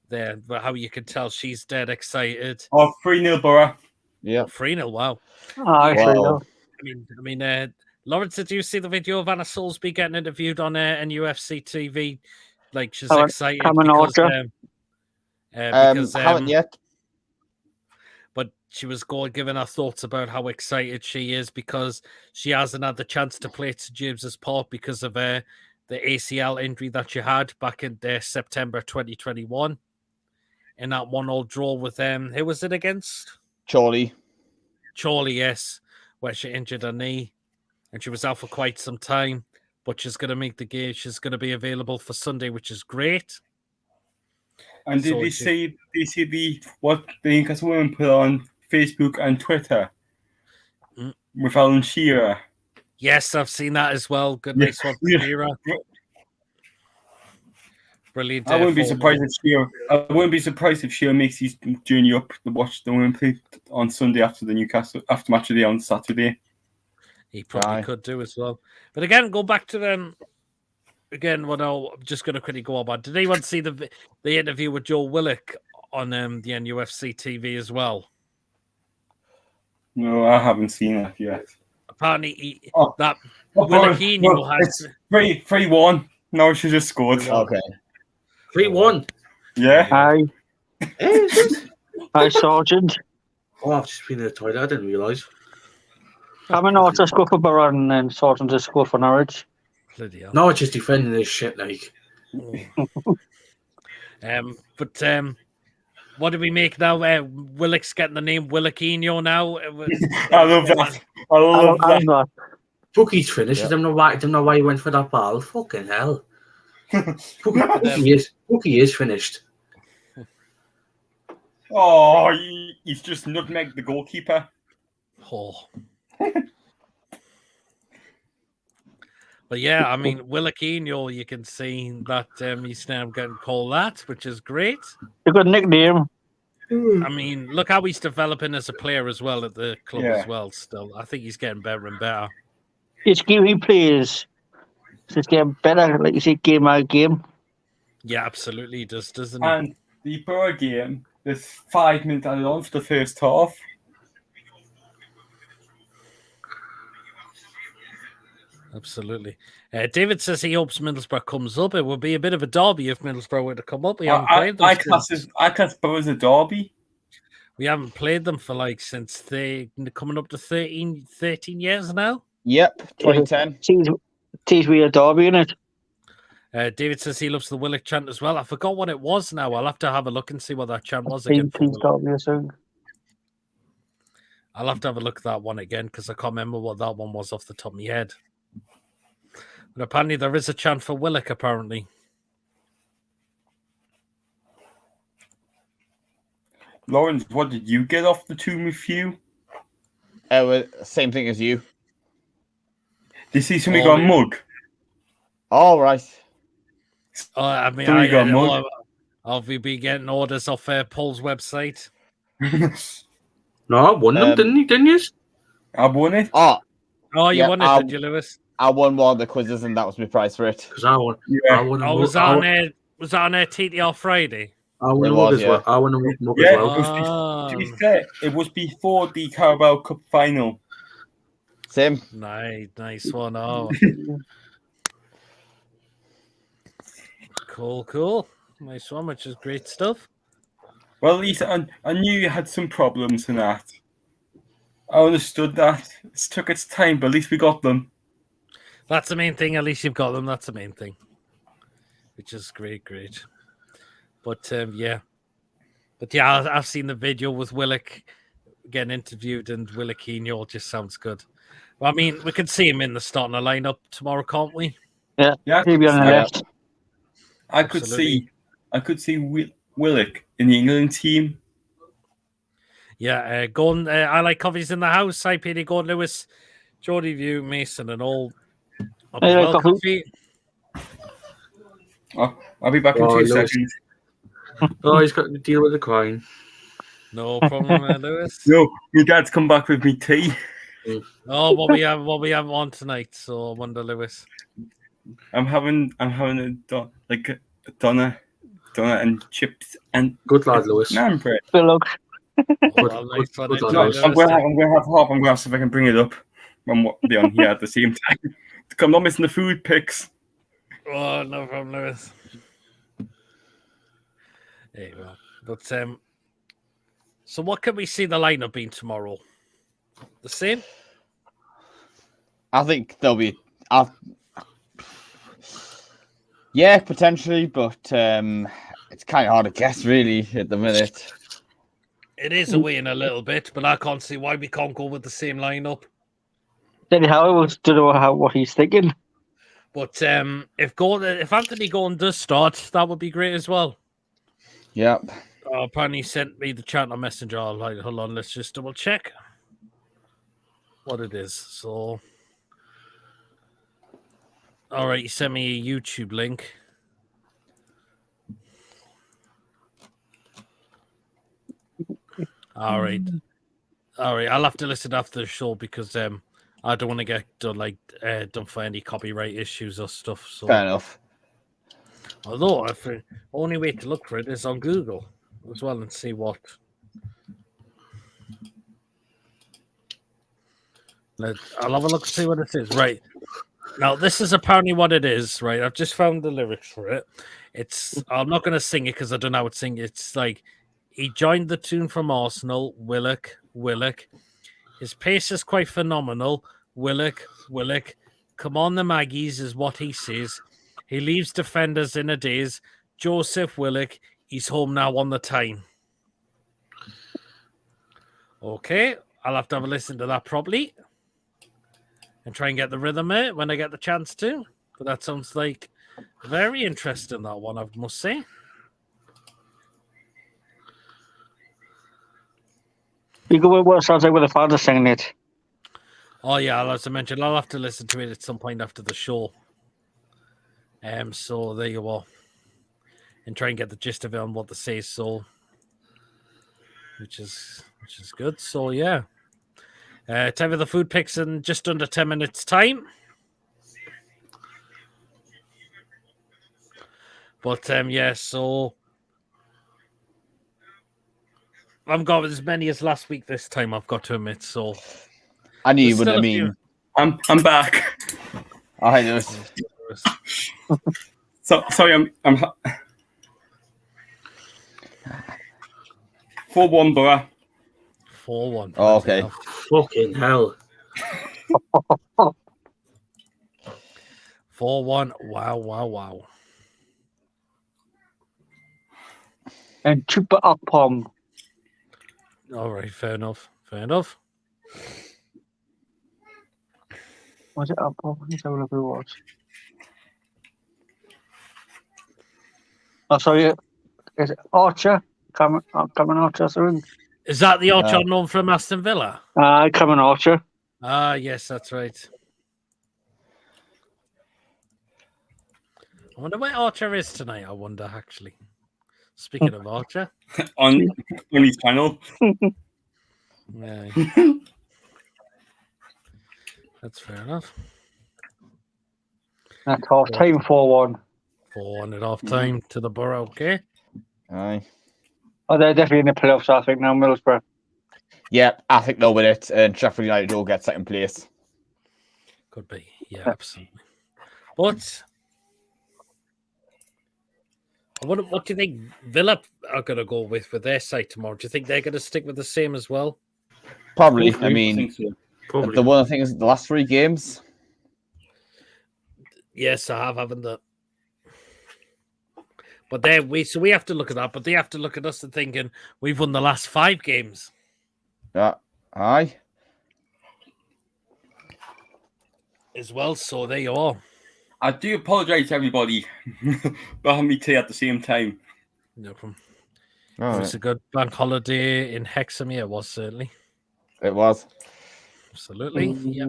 There, but how you can tell she's dead excited. Oh, 3-0 Borough. Yep. 3-0, wow. I Wow. know. I mean, Lawrence, did you see the video of Anna Soulsby getting interviewed on NUFC TV? Like she's excited because, Haven't yet. but she was giving her thoughts about how excited she is because she hasn't had the chance to play at St James's Park because of the ACL injury that she had back in September 2021 in that 1-1 draw with who was it against? Chorley, yes, where she injured her knee and she was out for quite some time, but she's going to make the game. She's going to be available for Sunday, which is great. And did they see what the Newcastle women put on Facebook and Twitter with Alan Shearer? Yes, I've seen that as well. Good, Yeah. nice one, Yeah. Shearer. Brilliant. I wouldn't be surprised if Shearer makes his journey up to watch the women play on Sunday after the Newcastle match of the day on Saturday. He probably could do as well. But again, go back to them. Again, what I'm just going to quickly go about. Did anyone see the interview with Joe Willock on the NUFC TV as well? No, I haven't seen that yet. Apparently, Oh. that Oh, Willoquinho has. it's 3-1. No, she just scored. Okay. 3-1. Yeah. Aye, Is it? aye, Sergeant. Oh, I've just been in the toilet. I didn't realise. I'm an artist score for Borough and then Sergeant to score for Norwich. Bloody hell. No, it's just defending this shit, like. But what do we make now? Willock's getting the name Willoquinho now. I love that. I love that. I'm not. Fuck, he's finished. Yeah. I don't know why he went for that ball. Fucking hell. Cookie is finished. Oh, he's just nutmegged the goalkeeper. Oh. But yeah, I mean, Williquinho, you can see that he's now getting called that, which is great. A good nickname. I mean, look how he's developing as a player as well at the club Yeah. as well. Still, I think he's getting better and better. Each game he plays, it's getting better. Like you say, game by game. Yeah, absolutely, he does, doesn't he? And the Borough game, there's 5 minutes added on for the first half. Absolutely. David says he hopes Middlesbrough comes up. It would be a bit of a derby if Middlesbrough were to come up. We haven't played them. I class Borough as a derby. We haven't played them for since they coming up to 13 years now. Yep, 2010. Teams we a derby in it. David says he loves the Willock chant as well. I forgot what it was now. I'll have to have a look and see what that chant was again. Please derby or something. I'll have to have a look at that one again because I can't remember what that one was off the top of my head. But apparently there is a chant for Willock, apparently. Lawrence, what did you get off the tomb with you? Same thing as you. Did you see somebody got a mug? All right. I mean, Somebody got a mug. I'll be getting orders off Paul's website. No, I won them, didn't you? I won it. Oh, you won it, did you, Lewis? I won one of the quizzes, and that was my prize for it. Because I won. Yeah. I won a was that on TTR Friday? I won a mug as well. I won a mug as Yeah, well. to be fair, it was before the Carabao Cup final. Same. Nice one. Oh. Cool. Nice one, which is great stuff. Well, at least I knew you had some problems in that. I understood that. It took its time, but at least we got them. That's the main thing. At least you've got them. That's the main thing. Which is great. But yeah. I've seen the video with Willock getting interviewed, and Williquinho just sounds good. Well, I mean, we could see him in the starting lineup tomorrow, can't we? Yeah, he'll be on the left. I could see Willock in the England team. Yeah, I like coffees in the house. Hi, Peter, Gordon, Lewis, Geordie View, Mason, and all. Coffee. I'll be back in 2 seconds. Oh, he's got to deal with the coin. No problem, Lewis. No, your dad's come back with me tea. Oh, what we have on tonight? So I wonder, Lewis. I'm having a doner and chips and good lad, Lewis. Naan bread. Good luck. I'm going to have half. I'm going to see if I can bring it up and be on here at the same time. I'm not missing the food pics. Oh, no problem, Lewis. There you go. But so what can we see the lineup being tomorrow? The same? I think they'll be. Yeah, potentially, but it's kind of hard to guess, really, at the minute. It is a win a little bit, but I can't see why we can't go with the same lineup. Anyhow, I don't know what he's thinking. But if Anthony Gordon does start, that would be great as well. Yep. Apparently he sent me the chat on Messenger. Hold on, let's just double check what it is. So, all right, he sent me a YouTube link. All right. I'll have to listen after the show because I don't want to get done for any copyright issues or stuff. So fair enough. Although the only way to look for it is on Google as well and see what. I'll have a look and see what it is. Right. Now, this is apparently what it is, right? I've just found the lyrics for it. I'm not going to sing it because I don't know how to sing it. It's like, he joined the tune from Arsenal, Willock. His pace is quite phenomenal. Willock. Come on, the Maggies is what he says. He leaves defenders in a daze. Joseph Willock, he's home now on the time. Okay, I'll have to have a listen to that properly and try and get the rhythm out when I get the chance to. But that sounds like Very interesting, that one, I must say. You go with what it sounds like with the father singing it. Oh yeah, as I mentioned, I'll have to listen to it at some point after the show. So there you go, and try and get the gist of it on what they say. So, which is good. So yeah, time for the food picks in just under 10 minutes time. But yeah, so I've got as many as last week this time, I've got to admit. So I knew you there's wouldn't. I still a mean, I'm back. I know. Sorry, I'm 4-1 Borough. 4-1. Oh, okay. Fucking hell. 4-1. Wow. And Chupa Akpom. All right, fair enough. Was it Akpom? Let's have a look who it was. Oh, sorry. Is it Archer? Cameron Archer, sorry. Is that the Archer known from Aston Villa? Cameron Archer. Yes, that's right. I wonder where Archer is tonight. I wonder, actually. Speaking of Archer. on his channel. Yeah. That's fair enough. That's half time 4-1. 4-1 at half time to the Borough, okay? Aye. Oh, they're definitely in the playoffs, I think, now, Middlesbrough. Yeah, I think they'll win it, and Sheffield United will get second place. Could be. Yeah, absolutely. But what do you think Villa are going to go with their side tomorrow? Do you think they're going to stick with the same as well? Probably. Hopefully, I mean, think so. Probably. the one thing is the last 3 games. Yes, I have, haven't they? But we have to look at that, but they have to look at us and thinking we've won the last 5 games. Yeah, aye. As well, so there you are. I do apologise to everybody for having me tea at the same time. No problem. All It was a good bank holiday in Hexham, it was certainly. It was. Absolutely. Yeah.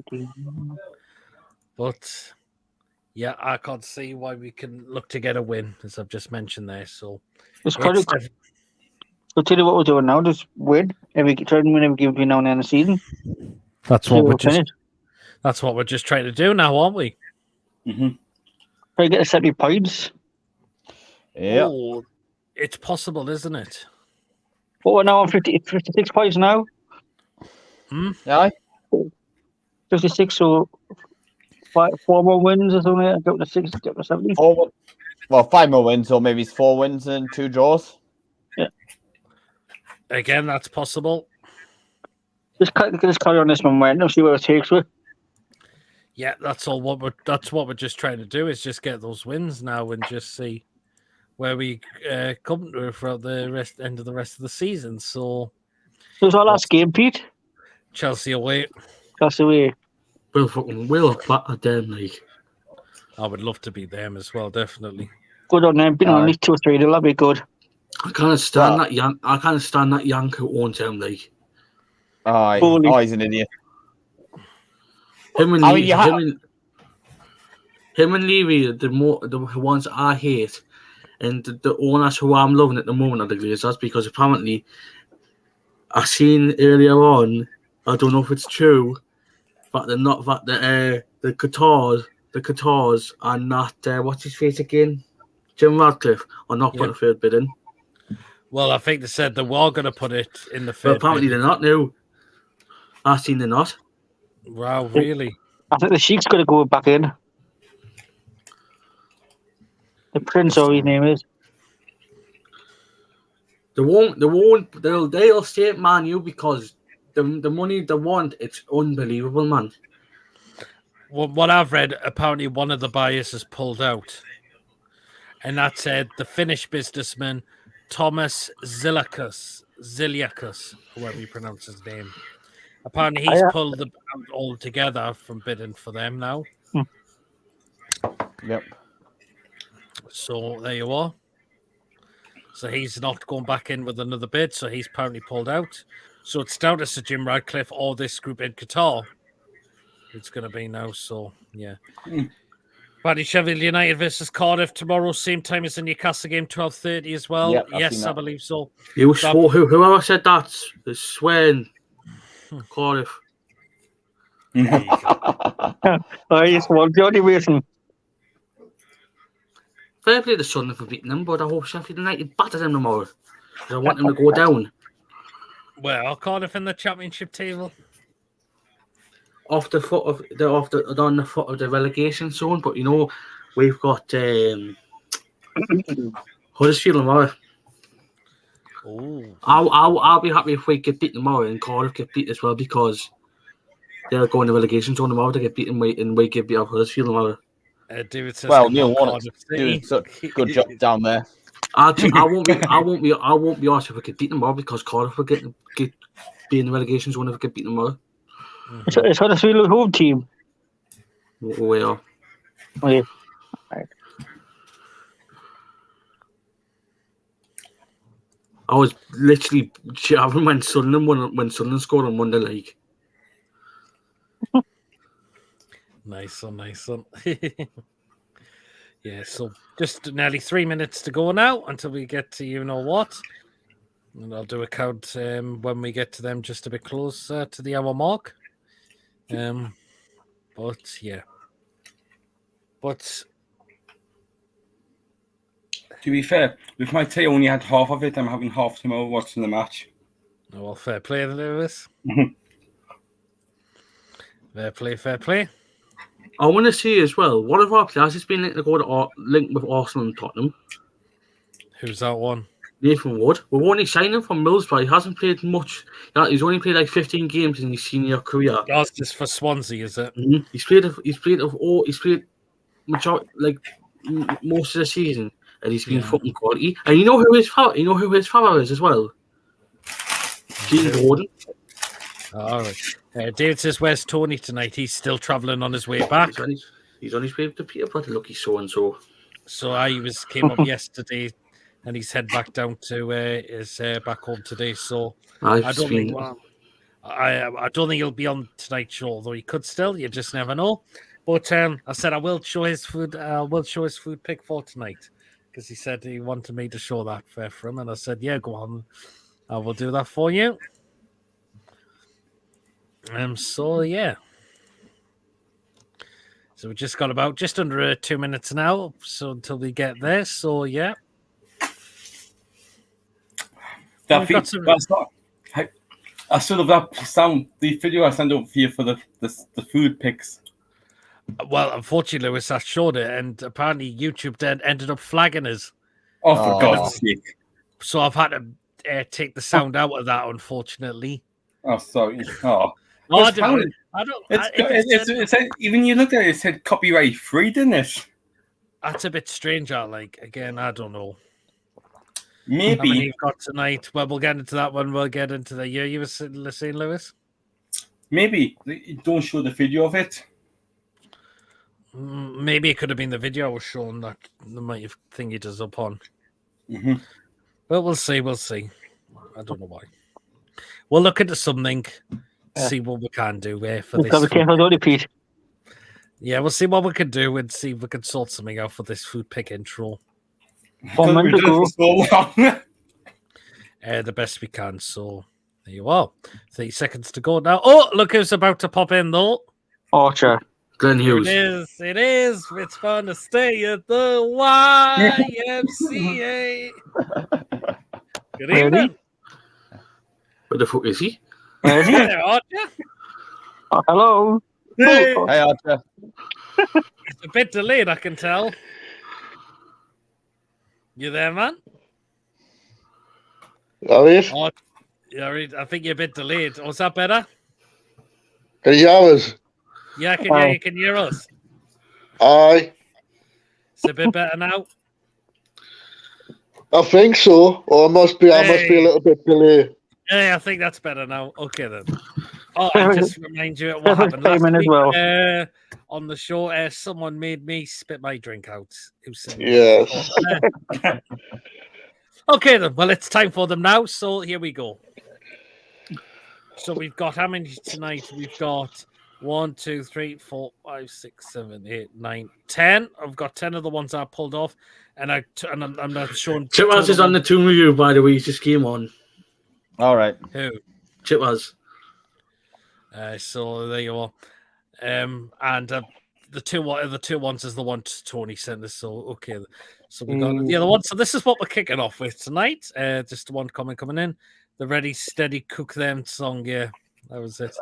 But yeah, I can't see why we can look to get a win, as I've just mentioned there. So Just tell you what we're doing now. Just win. Try and win every game between now and the end of the season. that's what we're just trying to do now, aren't we? Mm-hmm. Try to get to 70 points. Yeah. Oh, it's possible, isn't it? But we're now on 56 points now. Aye. 56, so 4 more wins or something. Get to 6, get to 70. 5 more wins, or maybe it's 4 wins and 2 draws. Yeah. Again, that's possible. Just carry on this momentum, see where it takes us. Yeah, that's what we're just trying to do, is just get those wins now and just see where we come to throughout the end of the rest of the season. So Who's our last game, Pete? Chelsea away. That's the way. We'll batter them, like. I would love to be them as well, definitely. Good on them. Been on at least 2 or 3, that'll be good. I can't stand that young. I can't stand that Yank who owns him, like. Aye. Bully. Oh, he's an idiot. Him and I mean, him and Levy, the ones I hate, and the owners who I'm loving at the moment are the Glazers, because apparently I seen earlier on, I don't know if it's true, but the Qatars are not what's his face again? Jim Radcliffe are not putting a third bid in. Well, I think they said they were going to put it in the But third apparently bid. they're not now. I've seen they're not. Wow, really? I think the Sheik's going to go back in. The Prince, or his name is. They won't. They'll stay at Man U because the money they want, it's unbelievable, man. Well, what I've read, apparently one of the buyers has pulled out. And that said, the Finnish businessman Thomas Ziliakus, whoever you pronounce his name. Apparently he's pulled the out altogether from bidding for them now. Yep. So there you are. So he's not going back in with another bid. So he's apparently pulled out. So it's down to Sir Jim Radcliffe or this group in Qatar. It's going to be now. So yeah. Paddy, Sheffield United versus Cardiff tomorrow, same time as the Newcastle game, 12:30 as well. Yep, I've seen Yes, I that. believe so. Whoever said that is swearing Cardiff. There you go. Yes, well, Johnny Wilson. Fair play to Sunderland for beating them, but I hope Sheffield United batter them tomorrow. 'Cause I want them to go down. Well, are Cardiff in the championship table? Off the foot of they're on the foot of the relegation zone, but you know we've got Huddersfield tomorrow. Oh, I'll be happy if we get beat tomorrow and Cardiff get beat as well because they're going to relegation zone tomorrow. They get beaten and we get beat up Huddersfield tomorrow. David says, Well, come Neil on, Warnock's Cardiff City. doing such a good job down there. Actually, I won't be asked if we get beat tomorrow because Cardiff will get be in the relegation zone if we get beat tomorrow. It's Huddersfield home team. We are. Okay. Right. I was literally shouting when Sunderland scored on Monday League. Nice one. Yeah, so just nearly 3 minutes to go now until we get to you know what. And I'll do a count when we get to them just a bit closer to the hour mark. But yeah. But To be fair, with my tea only had half of it, I'm having half tomorrow watching the match. oh, well, fair play, Lewis. Mhm. Fair play. I want to see as well. One of our players has been linked with Arsenal and Tottenham. Who's that one? Nathan Wood. We're only signing from Middlesbrough. He hasn't played much. He's only played like 15 games in his senior career. That's just for Swansea, is it? He's played most of the season, and he's been fucking quality. And you know who his father is as well. Gene Gordon. All right. David says, "Where's Tony tonight? He's still travelling on his way back." He's on his way to Peterborough. Lucky so and so. So came up yesterday, and he's head back down to his back home today. So I don't think I don't think he'll be on tonight's show, though he could still. You just never know. But I said I will show his food. Will show his food pick for tonight because he said he wanted me to show that for him, and I said, "Yeah, go on, I will do that for you." So yeah. So we just got about just under 2 minutes now, so until we get there. So yeah. That's not. I sort of that sound the video I sent over for you for the food pics. Well, unfortunately, Lewis, I showed it, and apparently YouTube then ended up flagging us. Oh, for God's sake! So I've had to take the sound out of that, unfortunately. Oh, sorry. Oh. No, I don't. It's even you looked at it, it said copyright free, didn't it? That's a bit strange. Again, I don't know. Maybe. How many you've got tonight? Well, we'll get into that one. We'll get into the year you were saying, Lewis. Maybe don't show the video of it. Maybe it could have been the video I was showing that the might have thingied us up on. Mm-hmm. But we'll see. I don't know why. We'll look into something. See what we can do for this. Be careful, don't repeat. Yeah, we'll see what we can do and see if we can sort something out for this food pick intro. 1 minute to go. The best we can. So there you are. 30 seconds to go now. Oh, look who's about to pop in though. Archer. Glenn Hughes. It is. It's fun to stay at the YMCA. Good evening. Where the fuck is he? Where is he? Hey there, Archer. Oh, hello. Hey. Hey, Archer. It's a bit delayed, I can tell. You there, man? Alright. Oh, I think you're a bit delayed. Was that better? Can you hear us? Yeah, I can hear you. Can you hear us? Aye. It's a bit better now. I think so. Or I must be a little bit delayed. Yeah, I think that's better now. Okay then. Oh, I just remind you what happened last Payment as week well. on the show. Someone made me spit my drink out. Who's sitting Yes. there? Okay, then. Well, it's time for them now. So here we go. So we've got how many tonight? We've got 1, 2, 3, 4, 5, 6, 7, 8, 9, 10. I've got 10 of the ones I pulled off, and I'm not showing. Chipwas is on the Toon review, by the way. He just came on. All right. Who? Chipwas. So there you are. And the two ones is the one Tony sent us. So okay, so we got the other one. So this is what we're kicking off with tonight. Just one comment coming in. The Ready Steady Cook Them song. Yeah, that was it.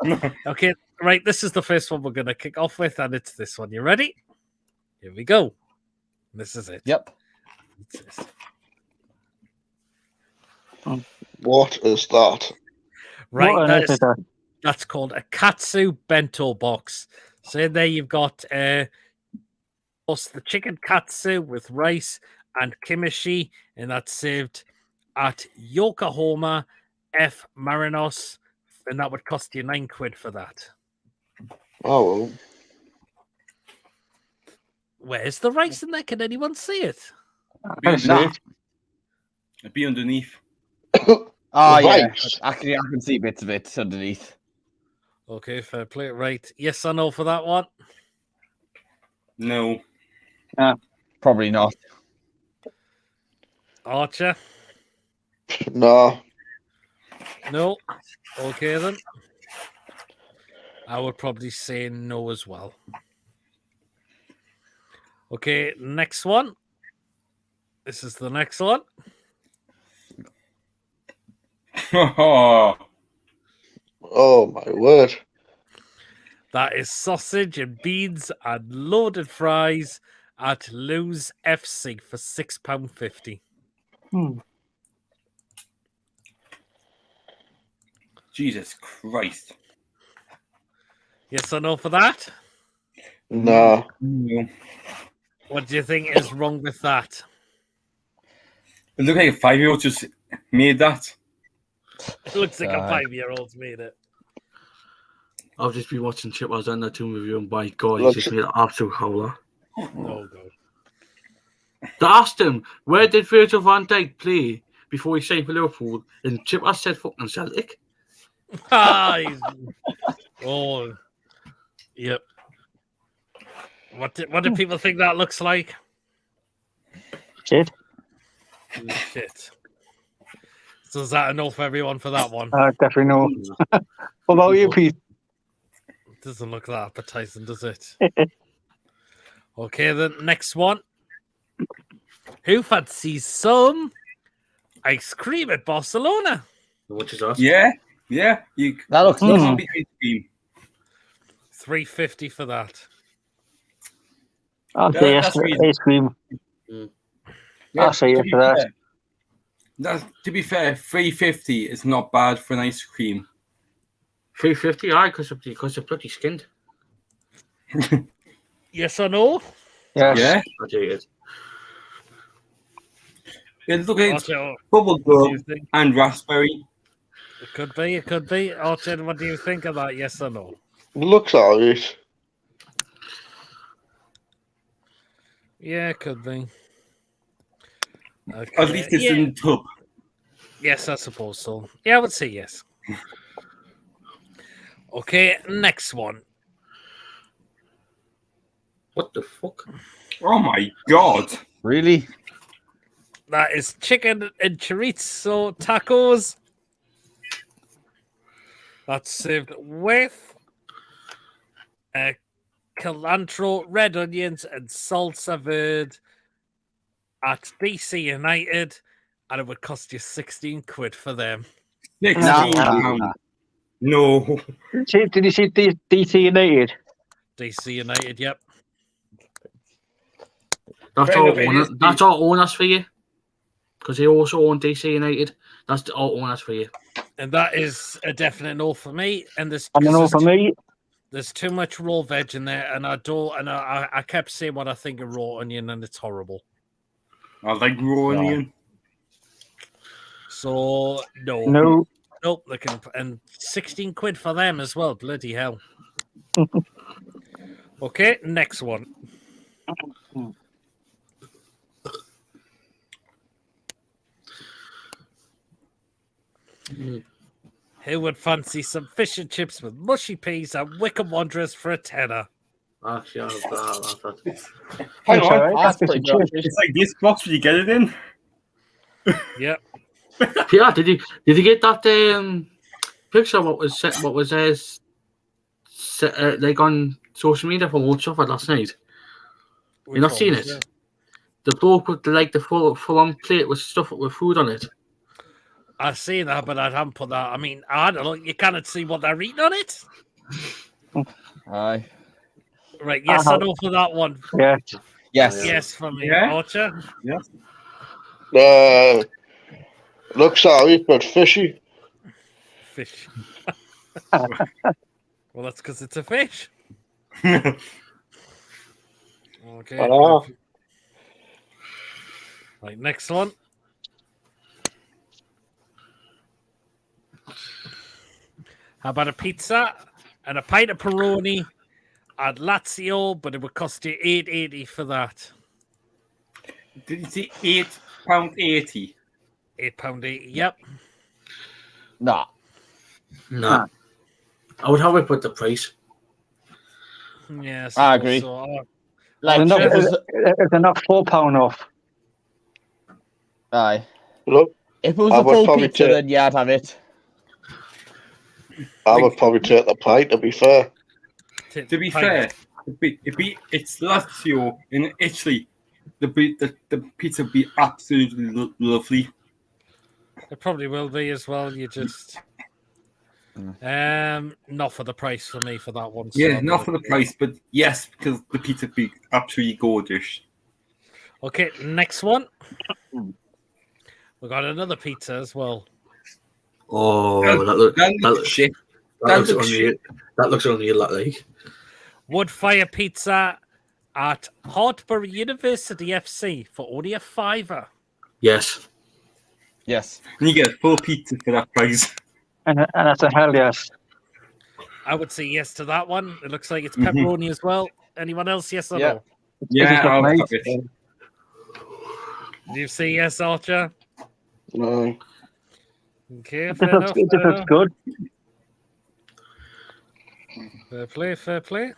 Okay, right. This is the first one we're gonna kick off with, and it's this one. You ready? Here we go. This is it. Yep. It's this. What is that? Right. What on earth is that? That's called a katsu bento box. So in there you've got plus the chicken katsu with rice and kimchi, and that's served at Yokohama F Marinos, and that would cost you £9 for that. Oh, well. Where's the rice in there? Can anyone see it? Can't see Nah. it. It'd be underneath. Oh, yeah. Rice. I can see bits of it underneath. Okay, fair play. Right. Yes or no for that one? No. Probably not. Archer? No. No. Okay then. I would probably say no as well. Okay, next one. This is the next one. Oh, Oh, my word. That is sausage and beans and loaded fries at Lou's FC for £6.50. Jesus Christ. Yes or no for that? No. No. What do you think is wrong with that? It looked like a 5-year-old just made that. It looks like a 5-year-old's made it. I've just been watching Chipwas on the Toon review, and by God, he Looks- just made an absolute howler. No go. They asked him, where did Virgil van Dijk play before he signed for Liverpool? And Chipwas said, fucking Celtic. Oh, yep. What do people think that looks like? Shit. Shit. So is that enough for everyone for that one? Definitely no. What about you, Pete? Doesn't look that appetizing, does it? Okay, the next one. Who fancies some ice cream at Barcelona? Which is us. Yeah. That looks That nice. can't be ice cream. $3.50 for that. I'll Yeah, say yes that's to reasonable. ice cream. Yeah, I'll say yes to be to that. fair- to be fair, $3.50 is not bad for an ice cream. $3.50, aye, because they're bloody skinned. Yes or no? Yes. Yeah, I take it. it looks like it's Archer, bubble what do you gum think? and raspberry. It could be, it could be. Archer, what do you think of that? Yes or no? Looks alright. Yeah, it could be. At least it's yeah. in the tub. Yes, I suppose so. Yeah, I would say yes. Okay, next one. What the fuck? Oh my god. Really? That is chicken and chorizo tacos. That's served with cilantro, red onions, and salsa verde at DC United, and it would cost you £16 for them. £16. No. Did you see DC United? DC United, yep. That's Fair all enough, it owners. is That's all owners for you. Because they also own DC United. That's all owners for you. And that is a definite no for me. And there's And then for me, there's too much raw veg in there, and I kept saying what I think of raw onion, and it's horrible. I like raw onion. So no. no. Nope, they can, and 16 quid for them as well. Bloody hell. Okay, next one. Who would fancy some fish and chips with mushy peas and Wickham Wanderers for a tenner? Actually, Hang on. Sorry, That's fish pretty and good. chips. It's like this box when you get it in. Yep. yeah, did you get that picture? What was like on social media from Old Trafford last night? You not seen it? The bloke with the full-on plate with stuff with food on it. I've seen that, but I haven't put that. I mean, I don't know. You cannot see what they're eating on it. Aye. Right, yes or no for that one? Yeah. Yes. Yes for me. Yeah. Archer? Looks alright, but fishy. Fish. Well, that's because it's a fish. Okay. Ah. Right, next one. How about a pizza and a pint of pepperoni at Lazio, but it would cost you $8.80 for that. Did you see £8.80? £8.80. Yep. Nah. Nah. I would have it with the price. Yes. I agree. So, Like, It's it was, a knock £4 off. aye. Look, If it was I a would full probably pizza, take- then yeah, I'd have it. I would probably take the pint, to be fair. To be fair, it's Lazio in Italy. The pizza would be absolutely lovely. it probably will be as well. You just. Not for the price for me for that one. so Yeah, I'm not gonna for the do it. price, but yes, because the pizza would be absolutely gorgeous. Okay, next one. We got another pizza as well. Oh, That looks shit. That looks unreal. shit. That looks unreal. Like. Wood Fire Pizza at Hartbury University FC for only a £5. Yes. Yes. And you get a full pizza for that price. And that's a hell yes. I would say yes to that one. It looks like it's Mhm. pepperoni as well. Anyone else? Yes or Yeah. no? Yeah, It's I'll nice. have it. Do you say yes, Archer? No. Okay, This fair enough. Fair looks enough. good. Fair play, fair play.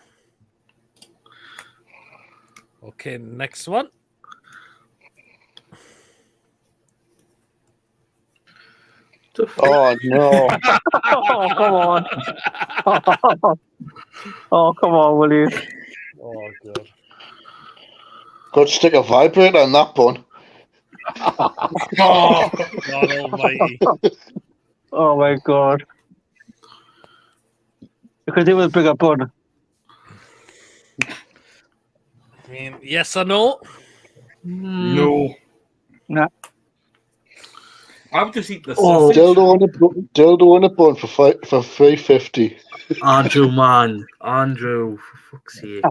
Okay, next one. Oh, no. Oh, come on. Oh, come on, will you? Oh, God. Could stick a vibrator on that bun. Oh, God almighty. Oh, my God. Because it was bigger bun. I mean, yes or no? no. Nah. I would just eat the Oh. sausage. Dildo on a bun for $3.50. Andrew, man. Andrew, for fuck's sake.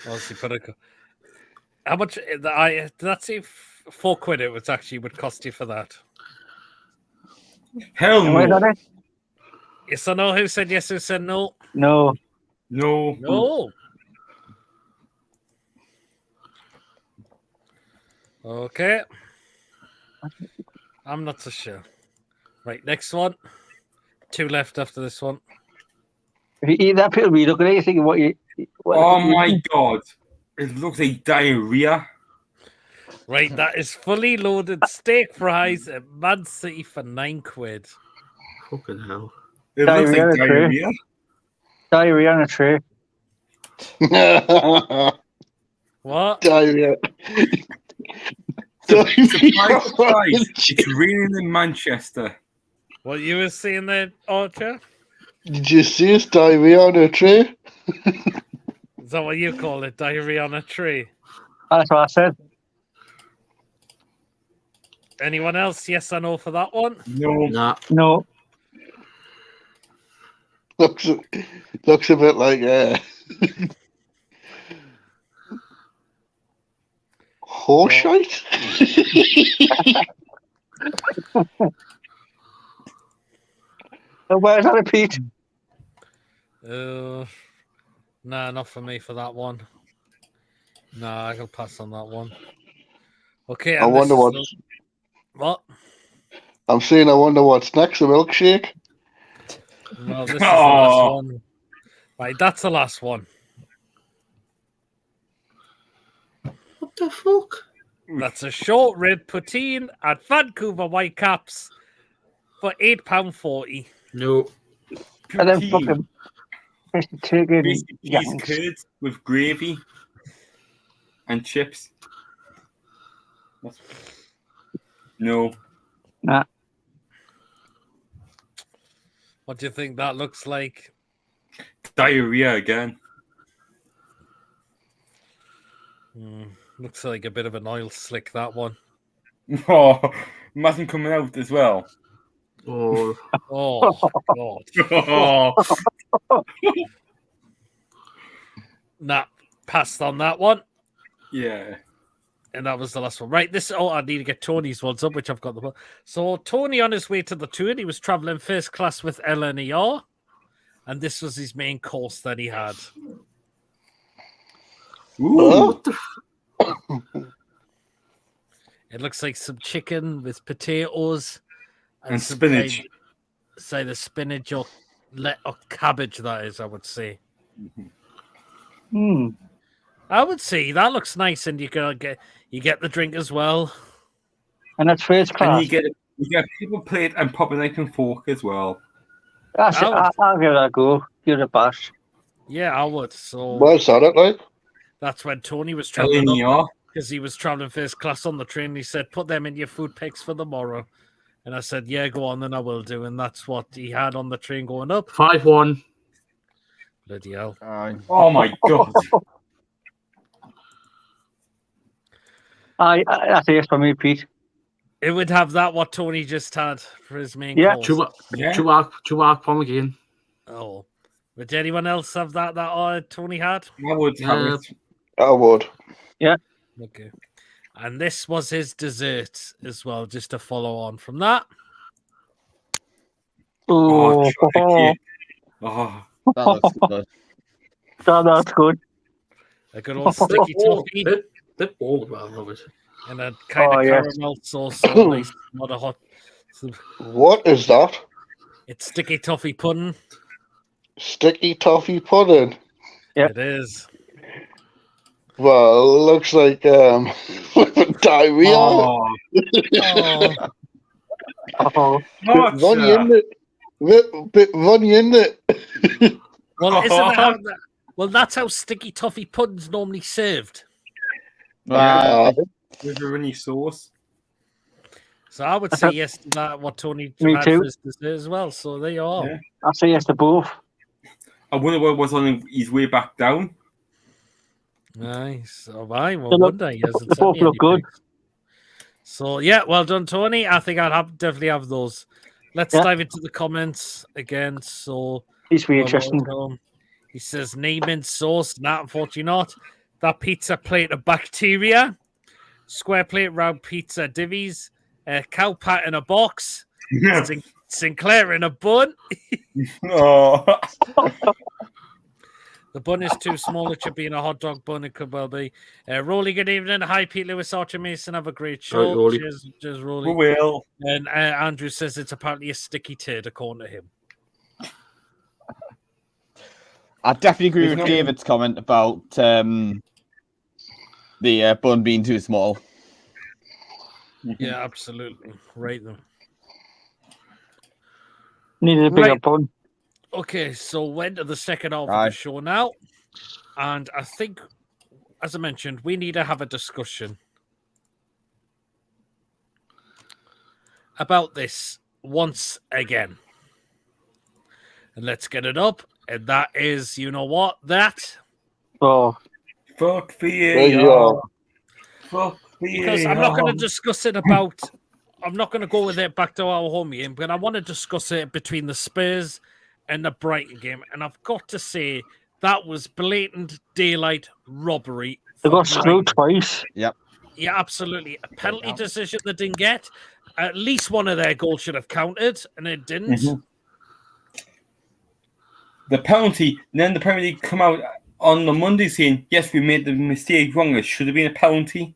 Honestly, put a. How much? Did that say £4? It was actually would cost you for that. Hell Wait, no. on it? Yes or no? Who said yes? Who said no? No. No. No. Okay. I'm not so sure. Right, next one. 2 left after this one. If you eat that pill, you look at it, you think what you. Oh my god. It looks like diarrhea. Right, that is fully loaded steak fries at Man City for £9. Fucking hell. It looks like Diarrhea, true. diarrhea. Diarrhea on a tray. What? Diarrhea. Surprise, surprise. It's raining in Manchester. What you were saying there, Archer? Did you see his diarrhea on a tray? Is that what you call it? Diarrhea on a tree? That's what I said. Anyone else? Yes or no for that one? No. Nah. No. Looks a bit like horse shite. Where's that repeat? Nah, not for me for that one. Nah, I can pass on that one. Okay, I and wonder this is what's. what? I'm saying I wonder what's next. A milkshake. Well, this is the last one. Right, that's the last one. What the fuck? That's a short rib poutine at Vancouver Whitecaps for £8.40. No. And then Poutine. fucking fish and chicken. Basically, cheese Yanks. curds with gravy and chips. No. Nah. What do you think that looks like? Diarrhea again. Looks like a bit of an oil slick, that one. Oh, nothing coming out as well. Oh, Oh, God. Oh, Nah, passed on that one. yeah. And that was the last one. Right, I need to get Tony's ones up, which I've got the. So Tony, on his way to the tour, he was traveling first class with LNER, and this was his main course that he had. Ooh. what the? It looks like some chicken with potatoes And some spinach. kind- say the spinach or cabbage, that is, I would say. Hmm. I would say that looks nice, and you get the drink as well. And that's first And class. you get people plate and pop a knife and fork as well. I'll give that a go. Give it a bash. Yeah, I would. So Where's that at, like? that's when Tony was traveling up LNER. because he was traveling first class on the train. He said, "Put them in your food picks for tomorrow." And I said, "Yeah, go on, then I will do." And that's what he had on the train going up. 5-1. Bloody hell! Oh my god. That's it for me, Pete. It would have that what Tony just had for his main Yeah. course. Yeah. Chubak Pom again. Oh, would anyone else have that Tony had? I would have it. I would. Okay. And this was his dessert as well, just to follow on from that. Oh, chocolate cake. Oh, That looks good. that's good. A good old sticky toffee Bit bold, well, Robert. and a kind of yes. caramel sauce. So nice, not a hot. What is that? It's sticky toffee pudding. Sticky toffee pudding. Yep. It is. Well, it looks like diarrhea. oh. Oh, Oh, Bit runny in it. Bit runny in it. well, isn't that how well, that's how sticky toffee pudding's normally served. With a runny sauce. So I would say yes to that. What Tony Me had too. for his dessert as well. So there you are. Yeah. I say yes to both. I wonder what was on his way back down. Nice. All right. Well, They look- one day he hasn't they sent both me any look good. pics. So yeah, well done, Tony. I think I'd definitely have those. Let's Yeah. dive into the comments again. So It's really well, interesting. well done. He says naming sauce. Nah, unfortunately not. That pizza plate of bacteria. Square plate round pizza divvies. Cow pat in a box. Sinclair in a bun. Oh. The bun is too small. It should be in a hot dog bun. It could well be. Rolly, good evening. Hi, Pete Lewis, Archer Mason. Have a great show. Right, Rolly. Cheers, Rolly. We will. And Andrew says it's apparently a sticky turd, according to him. I definitely agree There's with no- David's comment about the bun being too small. Yeah, absolutely. Right then. Needed a bigger Right. bun. Okay, so we're into the second half of the Right. show now. And I think, as I mentioned, we need to have a discussion about this once again. And let's get it up. And that is, you know what? That. Oh, Fuck There you VAR. are. Fuck Because I'm not going VAR. to discuss it about. I'm not going to go with it back to our home game, but I want to discuss it between the Spurs and the Brighton game. And I've got to say, that was blatant daylight robbery. they for got screwed Brighton. twice. Yeah, absolutely. A penalty decision they didn't get, a at least one of their goals should have counted, and it didn't. Mhm. The penalty, and then the Premier League come out on the Monday saying, yes, we made the mistake wrong. It should have been a penalty.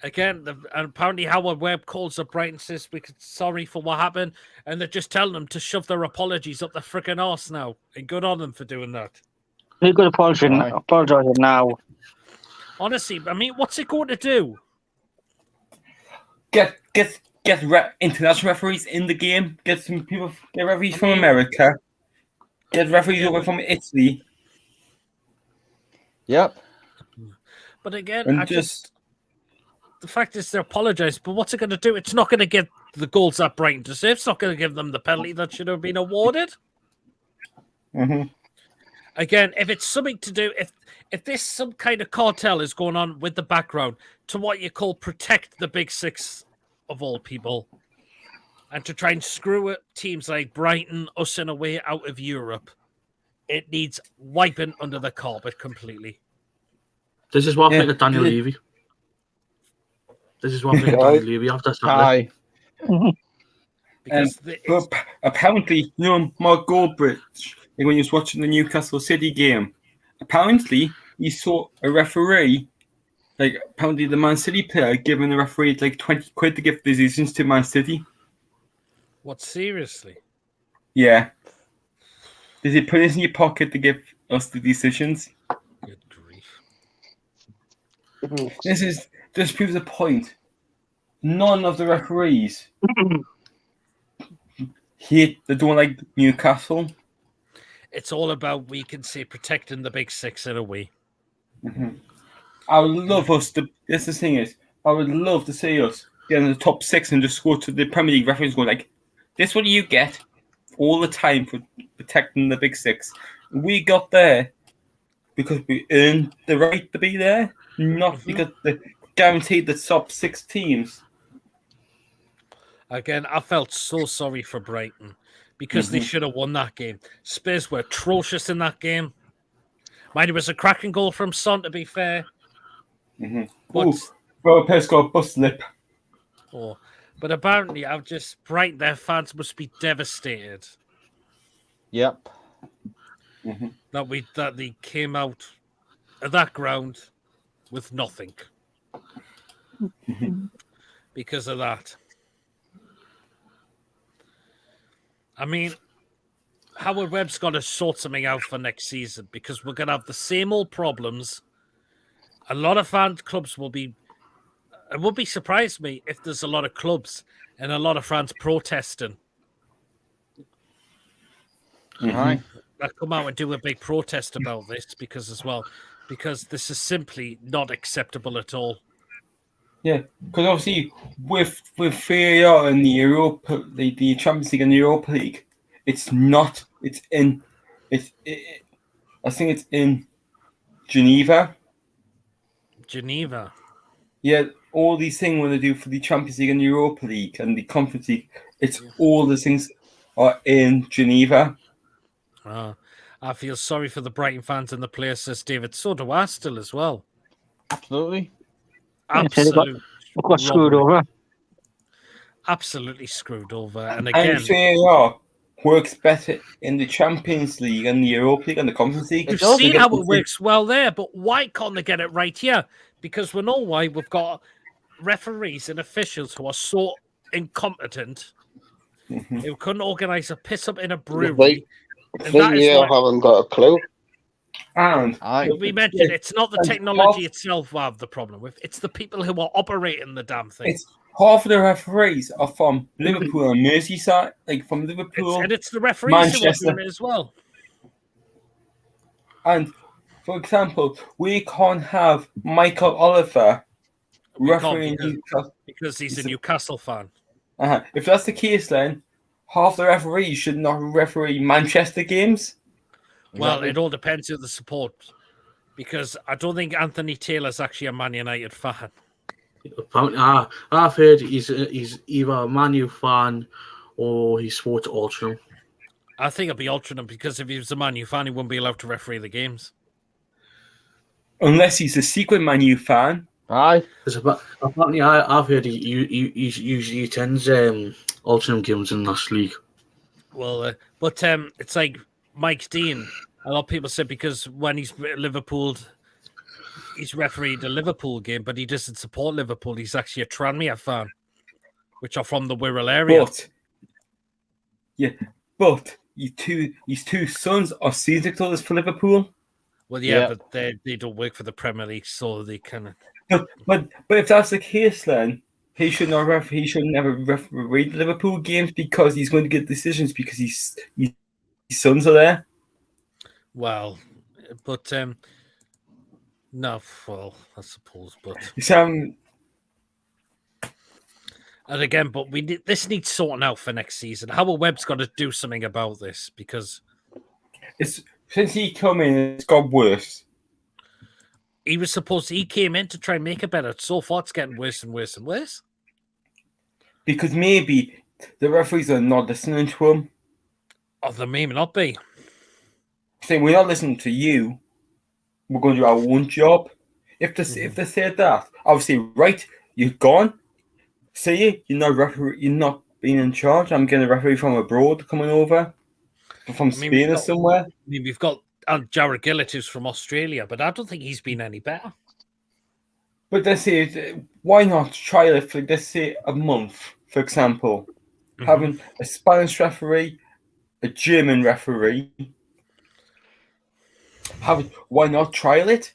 Again, and apparently Howard Webb calls up Brighton, says we're sorry for what happened, and they're just telling them to shove their apologies up their freaking arse now. And good on them for doing that. He could apologise now. Honestly, I mean, what's it going to do? Get international referees in the game. Get some people. Get referees from America. Get referees over from Italy. Yep. But again, And I just the fact is they apologise, but what's it going to do? It's not going to get the goals that Brighton deserve. It's not going to give them the penalty that should have been awarded. Mhm. Again, if it's something to do, if this some kind of cartel is going on with the background to what you call protect the big six of all people, and to try and screw it teams like Brighton, us in a way out of Europe, it needs wiping under the carpet completely. This is what Yeah. happened to Daniel Levy. This is what happened to Daniel Levy after Saturday. Aye. Because But apparently, Mark Goldbridge, like when he was watching the Newcastle City game, apparently he saw a referee, like apparently the Man City player giving the referee like 20 quid to give decisions to Man City. what, seriously? Yeah. Did he put it in your pocket to give us the decisions? Good grief. This proves a point. None of the referees they don't like Newcastle. It's all about, we can say, protecting the big six in a way. I would love us to. This the thing is, I would love to see us get in the top six and just go to the Premier League referees going like, "This what you get all the time for protecting the big six." We got there because we earned the right to be there, not because they guaranteed the top six teams. Again, I felt so sorry for Brighton because they should have won that game. Spurs were atrocious in that game. Mind it was a cracking goal from Son, to be fair. But, Well, Pez got a bus lip. but apparently, Brighton, their fans must be devastated Yep. that they came out of that ground with nothing because of that. I mean, Howard Webb's got to sort something out for next season because we're going to have the same old problems. A lot of fan clubs will be. It would be surprised me if there's a lot of clubs and a lot of fans protesting. Aye. That come out and do a big protest about this because this is simply not acceptable at all. Yeah, because obviously with VAR and the Champions League and the Europa League, it's not. It's in. I think it's in Geneva. Geneva. Yeah, all these things when they do for the Champions League and the Europa League and the Conference League, it's all the things are in Geneva. I feel sorry for the Brighton fans and the players, says David. So do I still as well. Absolutely. Absolutely. Got screwed over. Absolutely screwed over. And again, And VAR works better in the Champions League and the Europa League and the Conference League. you've seen how it works well there, but why can't they get it right here? Because we know why. We've got referees and officials who are so incompetent who couldn't organise a piss up in a brewery. And that is why haven't got a clue. And we mentioned it's not the technology itself we have the problem with, it's the people who are operating the damn thing. it's half of the referees are from Liverpool and Merseyside, like from Liverpool. And it's the referees Manchester. who are doing it as well. And for example, we can't have Michael Oliver refereeing Newcastle. Because he's a Newcastle fan. If that's the case, then half the referees should not referee Manchester games. Well, it all depends who the support. Because I don't think Anthony Taylor's actually a Man United fan. Apparently, I've heard he's either a Man U fan or he swore to Altrincham. I think it'll be Altrincham because if he was a Man U fan, he wouldn't be allowed to referee the games. Unless he's a secret Man U fan Aye. Because apparently I've heard he usually attends Altrincham games in National League. Well, but it's like Mike Dean. A lot of people say because when he's at Liverpool, he's refereed a Liverpool game, but he doesn't support Liverpool. He's actually a Tranmere fan, which are from the Wirral area. But his two sons are season tickets for Liverpool. Well, yeah, Yeah. but they don't work for the Premier League, so they kind of. But if that's the case, then he should never referee the Liverpool games because he's going to get decisions because his sons are there. Well, but no, well, I suppose, but and again, but this needs sorting out for next season. Howard Webb's got to do something about this because it's since he come in, it's got worse. he came in to try and make it better. So far, it's getting worse and worse and worse. Because maybe the referees are not listening to him. Oh, they may not be. Saying we're not listening to you. We're going to do our own job. If they said that, obviously, right, you're gone. Say you're not being in charge. I'm getting a referee from abroad coming over, from Spain or somewhere. I mean, we've got Jared Gillett, who's from Australia, but I don't think he's been any better. But they say, why not try it for, let's say, a month, for example, having a Spanish referee, a German referee. Why not trial it?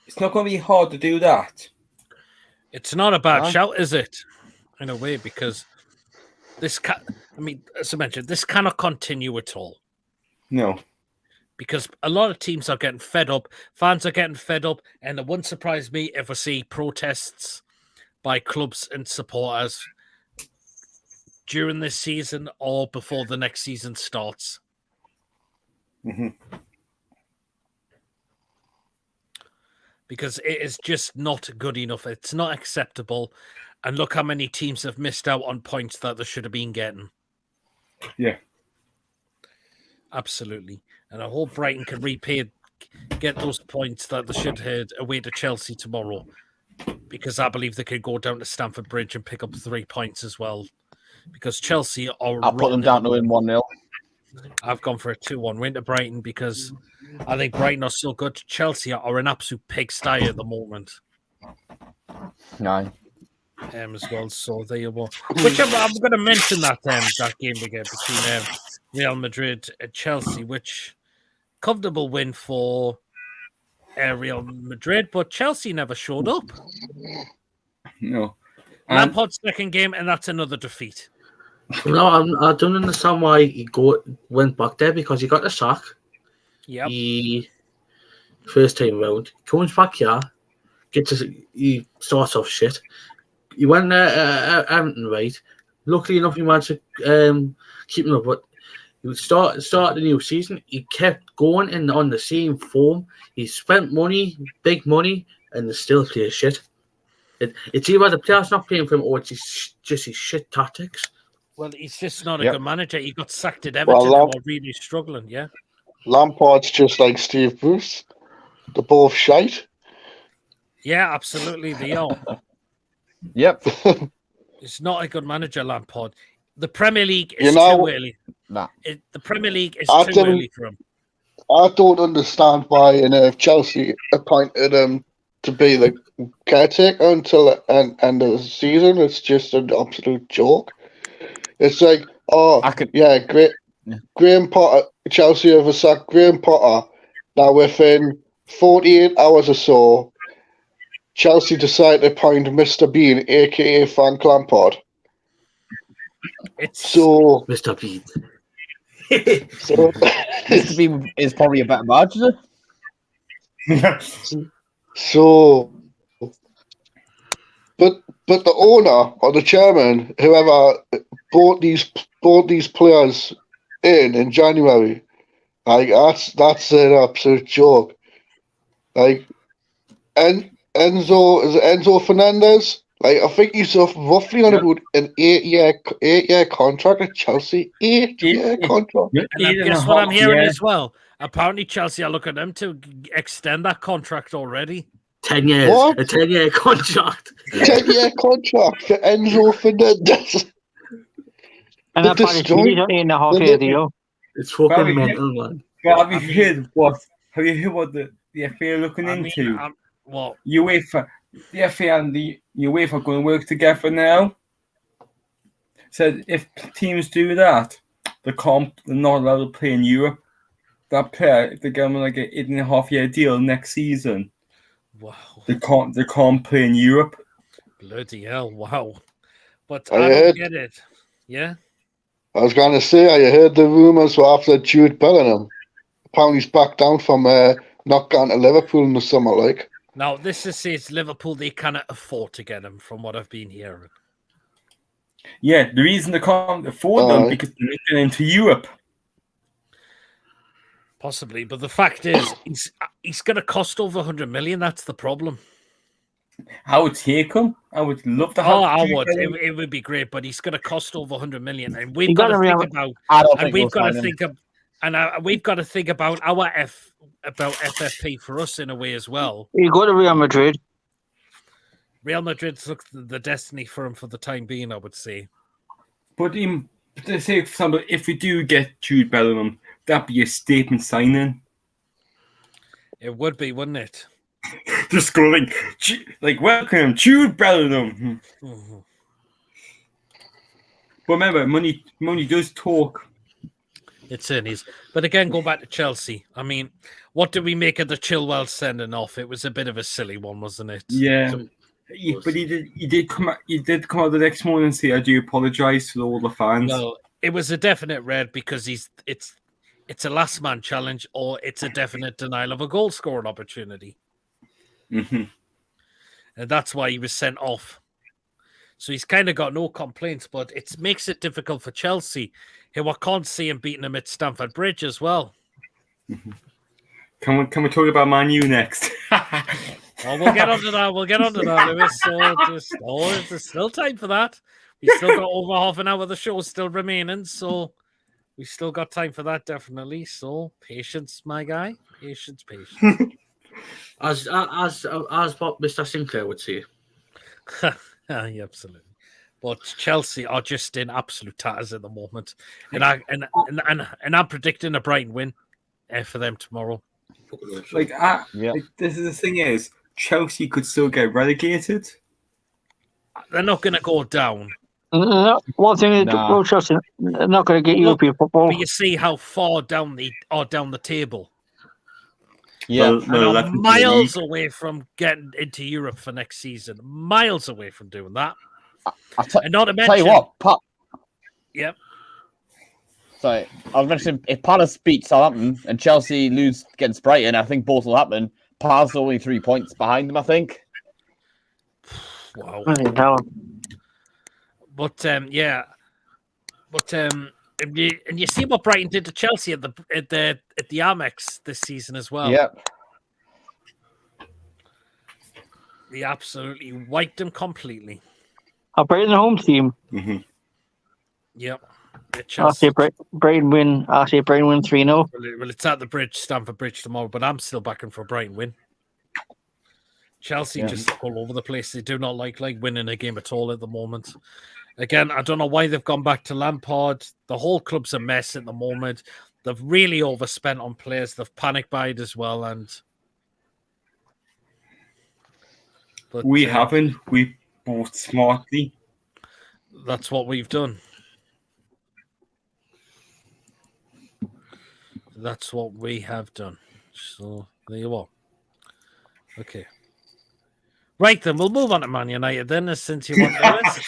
It's not going to be hard to do that. It's not a bad shout, is it? In a way, because as I mentioned, this cannot continue at all. No. Because a lot of teams are getting fed up, fans are getting fed up, and it wouldn't surprise me if I see protests by clubs and supporters during this season or before the next season starts. Because it is just not good enough. It's not acceptable. And look how many teams have missed out on points that they should have been getting. Yeah. Absolutely. And I hope Brighton can get those points that they should have away to Chelsea tomorrow. Because I believe they could go down to Stamford Bridge and pick up 3 points as well. Because Chelsea are... I'll put them down to win 1-0. I've gone for a 2-1 win to Brighton because I think Brighton are so good. Chelsea are an absolute pigsty at the moment. Aye. As well, so there you go. Which I'm going to mention that game again between Real Madrid and Chelsea, which comfortable win for Real Madrid, but Chelsea never showed up. No. Lampard's second game, and that's another defeat. No, I don't understand why he went back there because he got the sack. Yeah. He first time round comes back here, he starts off shit. He went there Everton, right? Luckily enough, he managed to keep him up. But he start the new season. He kept going on the same form. He spent money, big money, and they still play shit. It's either the players not playing for him or it's just his shit tactics. Well, he's just not a good manager. He got sacked at Everton and are really struggling, yeah? Lampard's just like Steve Bruce. They're both shite. Yeah, absolutely, they are. Yep. It's not a good manager, Lampard. The Premier League is too early. Nah. The Premier League is too early for him. I don't understand why Chelsea appointed him to be the caretaker until the end of the season. It's just an absolute joke. It's like, great. Yeah. Graham Potter, Chelsea have sacked Graham Potter. Now within 48 hours or so, Chelsea decided to appoint Mr. Bean, aka Frank Lampard. So Mr. Bean. Mr. Bean is probably a better badge, is it? So, but the owner or the chairman, whoever bought these players in January, like that's an absolute joke. Like, Enzo Fernandez. Like, I think he's roughly on about an 8-year contract at Chelsea. 8-year contract. And guess what I'm hearing as well? Apparently, Chelsea are looking at them to extend that contract already. 10 years. What? A 10-year contract. 10-year contract for Enzo Fernandez. And They've that Paris destroyed- League only in a half they've year lit- deal. It's fucking Bobby, mental, man. But have I you mean- heard what? Have you heard what the FA are looking I into? mean, what? UEFA, the FA and the UEFA are going to work together now. Said if teams do that, they're not allowed to play in Europe. That player, if they get them like an 8.5-year deal next season, Wow. they can't play in Europe. Bloody hell! Wow. But I I don't heard- get it. Yeah. I was going to say, I heard the rumours were after Jude Bellingham. Apparently he's back down from not going to Liverpool in the summer, like. Now this is says Liverpool. They cannot afford to get him, from what I've been hearing. Yeah, the reason they can't afford them Aye. because they're not getting into Europe. Possibly, but the fact is, he's going to cost over 100 million. That's the problem. I would take him. I would love to have. Oh, I Jude would. Bellingham. It would be great, but he's going to cost over 100 million, and You we've got to gotta think remember- about. I don't And think we've we'll got to sign him. think of, and we've got to think about our about FFP for us in a way as well. You go to Real Madrid. Real Madrid's look the destiny for him for the time being, I would say. But to say, for example, if we do get Jude Bellingham, that'd be a statement signing. It would be, wouldn't it? Just go like welcome, Jude Bellingham. Mhm. But remember, money does talk. It certainly is. But again, go back to Chelsea. I mean, what did we make of the Chilwell sending off? It was a bit of a silly one, wasn't it? Yeah. Some- But he did come out the next morning and say, "I do apologise to all the fans." Well, it was a definite red because it's a last man challenge, or it's a definite denial of a goal scoring opportunity. hmm And that's why he was sent off. So he's kind of got no complaints, but it makes it difficult for Chelsea, who I can't see him beating him at Stamford Bridge as well. Can we talk about Man U next? Oh, we'll get onto that. We'll get onto that, Lewis. So there's still time for that. We've still got over half an hour of the show still remaining, so we've still got time for that, definitely. So patience, my guy. Patience. As what Mr. Sinclair would say. Yeah, absolutely. But Chelsea are just in absolute tatters at the moment, and I'm predicting a Brighton win for them tomorrow. Yeah. like this is the thing is Chelsea could still get relegated. They're not going to go down, One thing is, Nah. well, Chelsea they're not going to get European football. but you see how far down the table. Yeah. Well, And are 11th in the miles league. away from getting into Europe for next season. Miles away from doing that. And not to Tell mention, you what, Yep. Sorry, I was mentioning if Palace beat Southampton and Chelsea lose against Brighton, I think both will happen. Palace are only 3 points behind them, I think. Wow. Bloody hell. But and you see what Brighton did to Chelsea at the Amex this season as well. Yep. They absolutely wiped them completely. I'll Brighton the home team. Mhm. Yep. I'll say Brighton win. 3-0. Well, it's at the bridge, Stamford Bridge tomorrow, but I'm still backing for a Brighton win. Chelsea just all over the place. They do not like winning a game at all at the moment. Again, I don't know why they've gone back to Lampard. The whole club's a mess at the moment. They've really overspent on players. They've panic buyed as well. But We haven't. We bought smartly. That's what we've done. That's what we have done. So there you are. Okay. Right then, we'll move on to Man United then, since you want Lewis.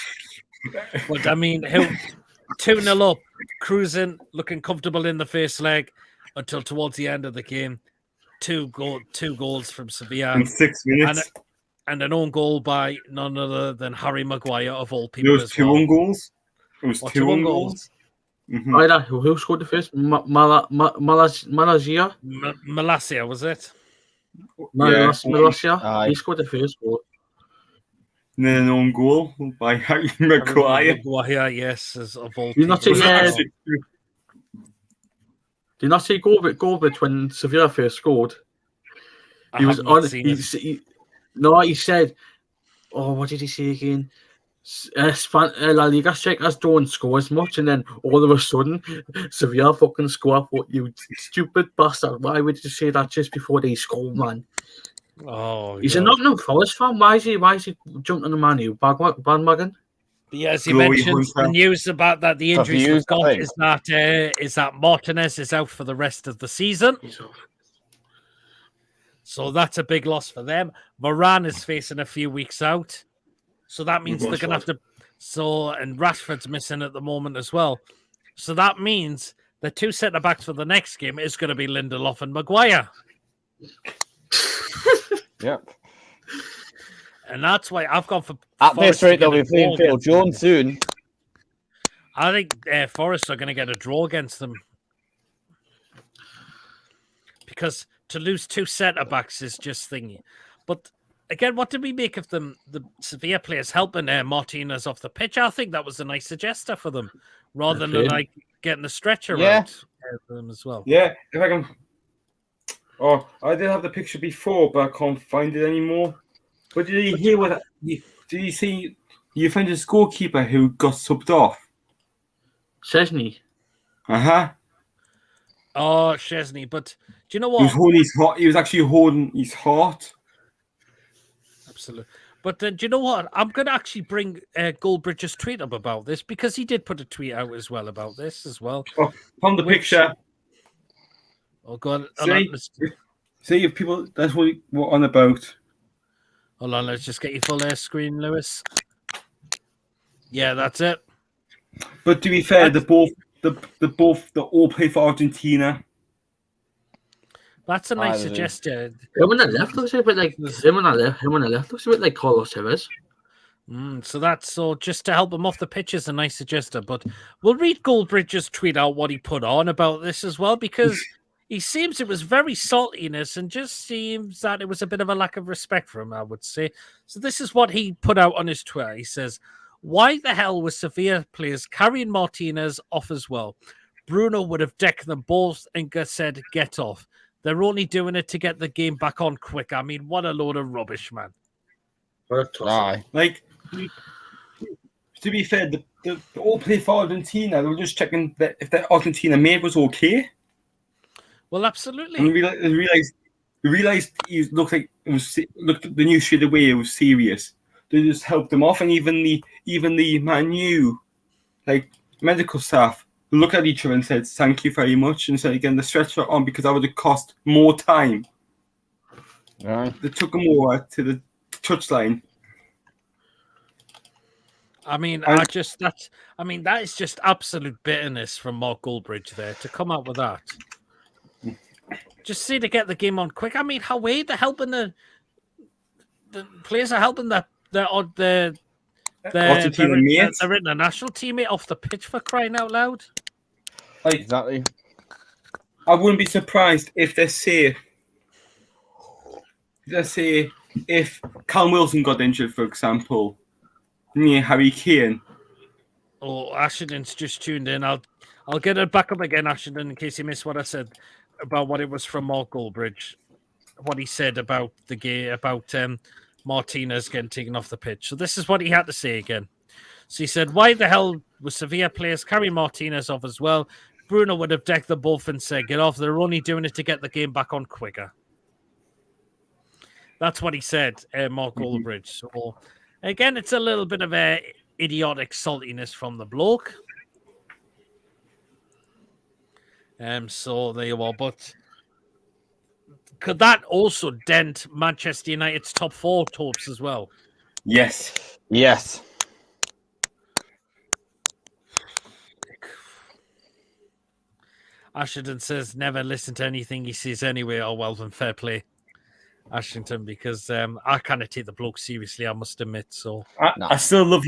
But I mean, 2-0 up, cruising, looking comfortable in the first leg until towards the end of the game. Two goals from Sevilla In 6 minutes. and an own goal by none other than Harry Maguire of all There people was as two well. own goals. It was What, two own goals. Mhm. Either who scored the first? Malaysia? Malacia, was it? Malaysia. Aye. He scored the first goal. And then an own goal by Harry Maguire. Maguire, yes, as of all You not people. say, as well. Did you not see Gorbit when Sevilla first scored? I He was have not on. seen it. No, he said, "Oh, what did he say again? La Liga strikers don't score as much, and then all of a sudden, Sevilla fucking score. What, you stupid bastard? Why would you say that just before they score, man? Oh, He's a God. Nottingham Forest fan. Why is he jumping on the Man U bandwagon? But yeah, as you Glory mentioned, the hunter. news about that the For injuries views, they've I got think. is that Martinez is out for the rest of the season. So that's a big loss for them. Varane is facing a few weeks out. So that means they're going to have to... and Rashford's missing at the moment as well. So that means the two centre-backs for the next game is going to be Lindelof and Maguire. Yep. And that's why I've gone for At Forest this to rate, get they'll a be playing draw Phil against them. Jones soon. I think Forest are going to get a draw against them. Because to lose two centre-backs is just thingy. But again, what did we make of them? The Sevilla players helping Martinez off the pitch. I think that was a nice suggestion for them, rather than like getting the stretcher out for them as well. Yeah, if I can. Oh, I did have the picture before, but I can't find it anymore. But did you hear what? Did you see? You found a scorekeeper who got subbed off. Chesney. Oh, Chesney. But do you know He was what? holding his heart. He was actually holding his heart. Absolutely. But do you know what? I'm going to actually bring Goldbridge's tweet up about this because he did put a tweet out as well about this as well. Oh, from the picture. Oh, God. See if people. That's what we're on about. Hold on, let's just get your full screen, Lewis. Yeah, that's it. But to be fair, they all play for Argentina. That's a nice suggestion. Him on the left looks a bit like Carlos Tevez. So just to help him off the pitch is a nice suggestion. But we'll read Goldbridge's tweet out what he put on about this as well, because he seems it was very saltiness and just seems that it was a bit of a lack of respect for him, I would say. So this is what he put out on his Twitter. He says, "Why the hell was Sevilla players carrying Martinez off as well? Bruno would have decked them both and said, get off. They're only doing it to get the game back on quick. I mean, what a load of rubbish, man." Like, to be fair, they all play for Argentina. They were just checking that if the Argentina mate was okay. Well, absolutely. And realized he looked like looked at the news straight away. It was serious. They just helped him off, and even the Man U, like medical staff, looked at each other and said, "Thank you very much," and said again the stretcher on because that would have cost more time. Right. They took him over to the touchline. I mean, that is just absolute bitterness from Mark Goldbridge there to come out with that. Just say to get the game on quick. I mean, how are they helping the players are helping their international teammate off the pitch for crying out loud. Exactly. I wouldn't be surprised if let's say if Callum Wilson got injured, for example, near Harry Kane. Oh, Ashton's just tuned in. I'll get it back up again, Ashton, in case you missed what I said about what it was from Mark Goldbridge, what he said about the game, about Martinez getting taken off the pitch. So this is what he had to say again. So he said, "Why the hell was Sevilla players carrying Martinez off as well? Bruno would have decked them both and said, get off. They're only doing it to get the game back on quicker." That's what he said, Mark Goldbridge. So again, it's a little bit of a idiotic saltiness from the bloke. So there you are. But could that also dent Manchester United's top 4 hopes as well? Yes. Yes. Ashton says, never listen to anything he says anyway. Oh, well, then fair play, Ashton, because I kind of take the bloke seriously, I must admit. So I still love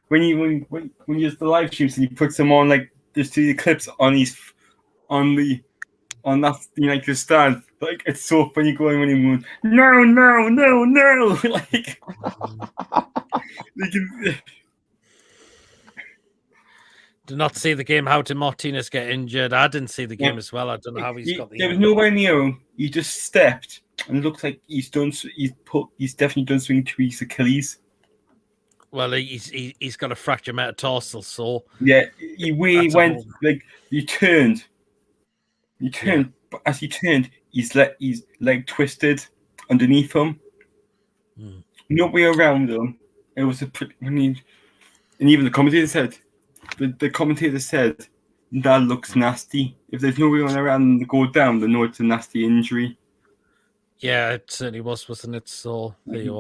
when you use the live streams and you put them on, like there's 2 clips on that United stand. Like it's so funny going when he moves. No, like do not see the game. How did Martinez get injured? I didn't see the game as well. I don't know how he's got the. There was nowhere near him. He just stepped and it looks like he's definitely done something to his Achilles. Well, he's got a fractured metatarsal, so Yeah, he went like he turned. But as he turned, his leg twisted underneath him. Nobody around him. It was and even the commentator said, that looks nasty. If there's nobody around them to go down, they know it's a nasty injury. Yeah, it certainly was, wasn't it? So there you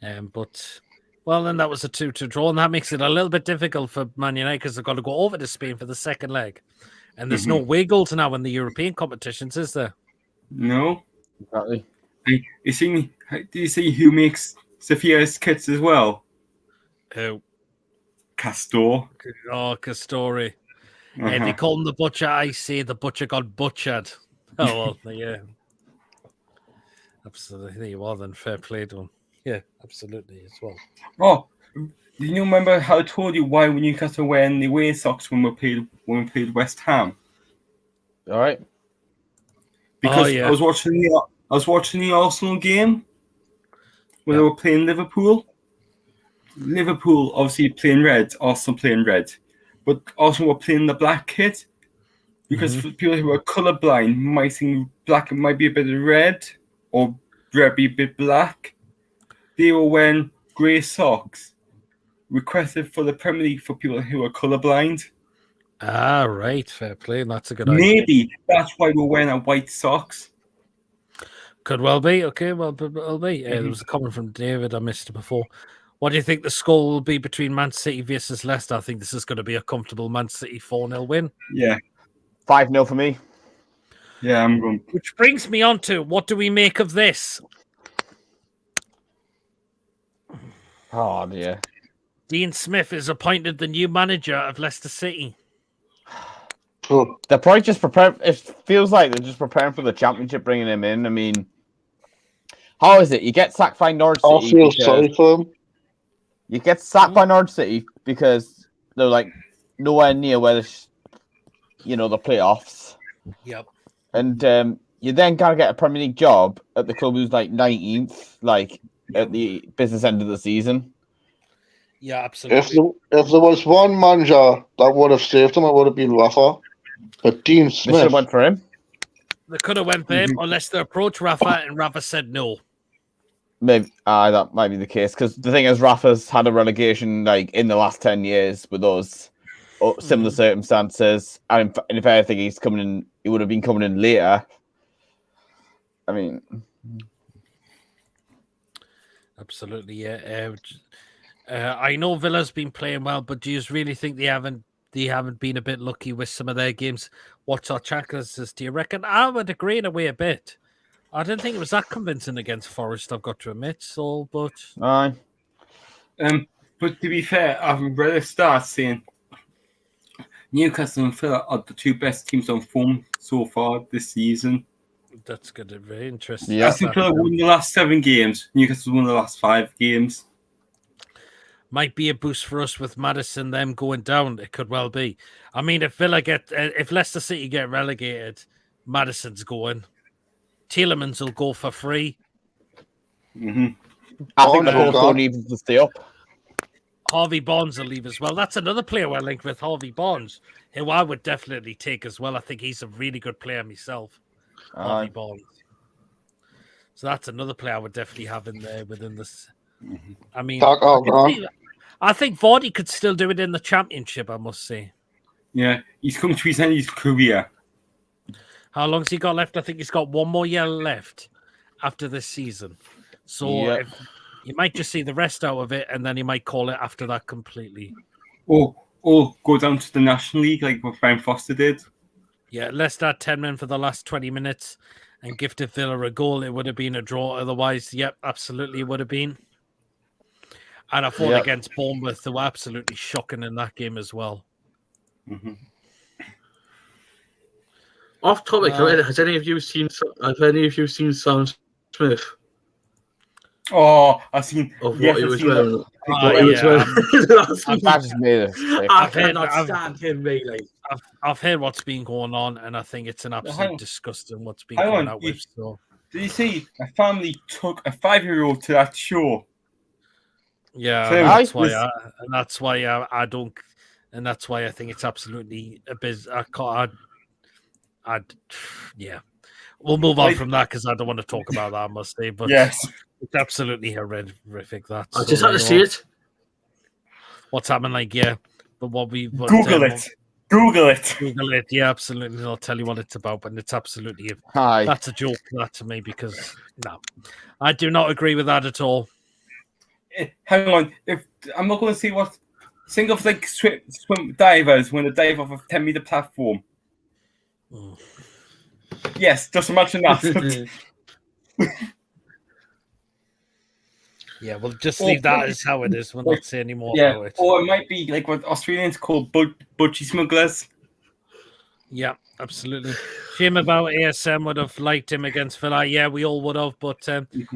are. But well, then that was a 2-2 draw, and that makes it a little bit difficult for Man United because they've got to go over to Spain for the second leg, and there's no away goals now in the European competitions, is there? No, Exactly. do you see who makes Sophia's kits as well? Who? Castor. Oh, Castori. They call him the butcher. I say the butcher got butchered. Oh, well, yeah. Absolutely. There you are, then. Fair play to him. Yeah, absolutely, as well. Oh, do you remember how I told you why Newcastle were wearing the away socks when we played West Ham? All right. Because I was watching the Arsenal game when they were playing Liverpool. Liverpool obviously playing red, Arsenal playing red, but Arsenal were playing the black kit because for people who are colourblind might think black might be a bit of red or red be a bit black. They were wearing grey socks, requested for the Premier League for people who are colourblind. Ah, right, fair play. That's a good idea. Maybe that's why we're wearing our white socks. Could well be. Okay, well, it'll be. There was a comment from David. I missed it before. What do you think the score will be between Man City versus Leicester? I think this is going to be a comfortable Man City 4-0 win. Yeah. 5-0 for me. Yeah, I'm going. Which brings me on to, what do we make of this? Oh, dear. Dean Smith is appointed the new manager of Leicester City. They're probably just preparing. It feels like they're just preparing for the championship, bringing him in. I mean, how is it? You get sacked by Norwich City. I feel sorry for him. You get sacked by Norwich City because they're like nowhere near where the playoffs. Yep. And you then gotta get a Premier League job at the club who's like 19th, like at the business end of the season. Yeah, absolutely. If there was one manager that would have saved him, it would have been Rafa. But Dean They should Smith. have went for him. They could have went for him unless they approached Rafa and Rafa said no. Maybe that might be the case because the thing is, Rafa's had a relegation like in the last 10 years with those similar circumstances, and if anything, he's coming in. He would have been coming in later. I mean, absolutely, yeah. I know Villa's been playing well, but do you really think they haven't been a bit lucky with some of their games? What's our chances? Do you reckon? I would agree in a way a bit. I didn't think it was that convincing against Forest, I've got to admit. So, but aye. But to be fair, I've read a stat saying Newcastle and Villa are the two best teams on form so far this season. That's good. Very interesting. Yeah, I think Villa won the last 7 games. Newcastle won the last 5 games. Might be a boost for us with Maddison them going down. It could well be. I mean, if Leicester City get relegated, Maddison's going. Tielemans will go for free. I think they're both going even to stay up. Harvey Barnes will leave as well. That's another player we're linked with, Harvey Barnes, who I would definitely take as well. I think he's a really good player myself, Harvey Barnes. So that's another player I would definitely have in there within this. I mean, I think Vardy could still do it in the Championship, I must say. Yeah, he's come to his end of his career. How long's he got left? I think he's got one more year left after this season. So you might just see the rest out of it, and then he might call it after that completely. Or go down to the National League like what Brian Foster did. Yeah, Leicester had 10 men for the last 20 minutes and gifted Villa a goal. It would have been a draw otherwise. Yep, absolutely it would have been. And I thought against Bournemouth, they were absolutely shocking in that game as well. Off topic, has any of you seen Sam Smith? Oh, I've seen what he was wearing. I cannot stand him, really. I've heard what's been going on, and I think it's an absolute disgusting what's been going out with. So Did you see a family took a 5-year-old to that show? Yeah, So and that's why this- I don't, and that's why I think it's absolutely a biz. Yeah, we'll move on Like- from that because I don't want to talk about that. I must say, but Yes. it's absolutely horrific. That I just had to see it. What's happening? Like, yeah, but Google it. Google it. Google it. Yeah, absolutely. And I'll tell you what it's about, but it's absolutely Hi. that's a joke. That to me because no, I do not agree with that at all. Hang on. If I'm not going to see what. Think of like swim divers when they dive off a 10-meter platform. Mm. Yes, just imagine that. Yeah, we'll just leave that as how it is. We'll not say any more Yeah, about it. or it might be like what Australians call budgie smugglers. Yeah, absolutely. Shame about ASM would have liked him against Villa. Yeah, we all would have, but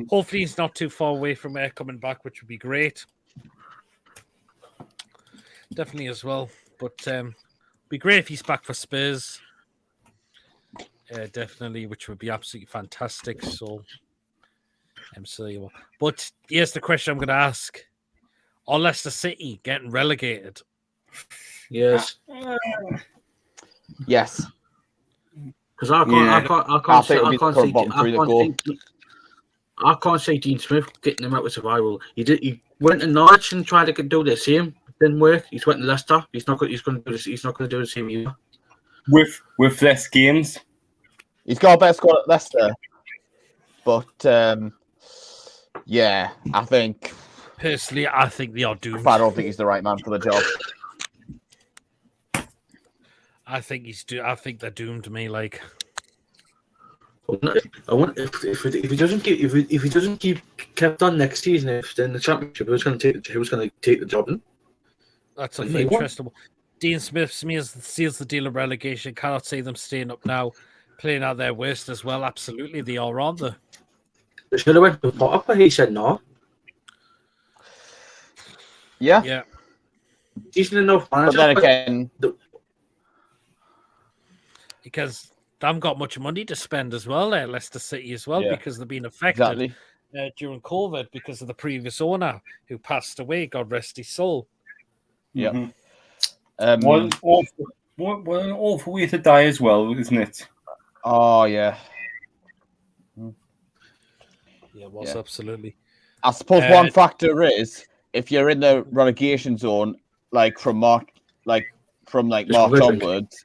hopefully he's not too far away from coming back, which would be great. Definitely as well. But be great if he's back for Spurs. Definitely, which would be absolutely fantastic. So, but here's the question I'm going to ask: are Leicester City getting relegated? Yes. Yes. Because I can't say Dean Smith getting him out with survival. He went to Norwich and tried to do the same. Didn't work. He's went to Leicester. He's not going to do this. He's not going to do the same either. With less games. He's got a better squad at Leicester. But yeah, I think Personally, I think they are doomed. I don't think he's the right man for the job. I think I think they're doomed to me. Like, I want if he doesn't keep kept on next season, if then the championship, who's going to take the job? that's an interesting one. Dean Smith seals the deal of relegation. Cannot see them staying up now, playing out their worst as well. Absolutely, they are, aren't they? They should have went to Potter, but he said no. Yeah. Yeah. Decent enough But manager. then again, Because they haven't got much money to spend as well at Leicester City as well, Yeah. because they've been affected exactly. during COVID because of the previous owner who passed away. God rest his soul. Yeah. Mm-hmm. What an awful way to die as well, isn't it? Oh yeah. Yeah, it was Yeah. absolutely. I suppose one factor is if you're in the relegation zone, like from March horrific. onwards,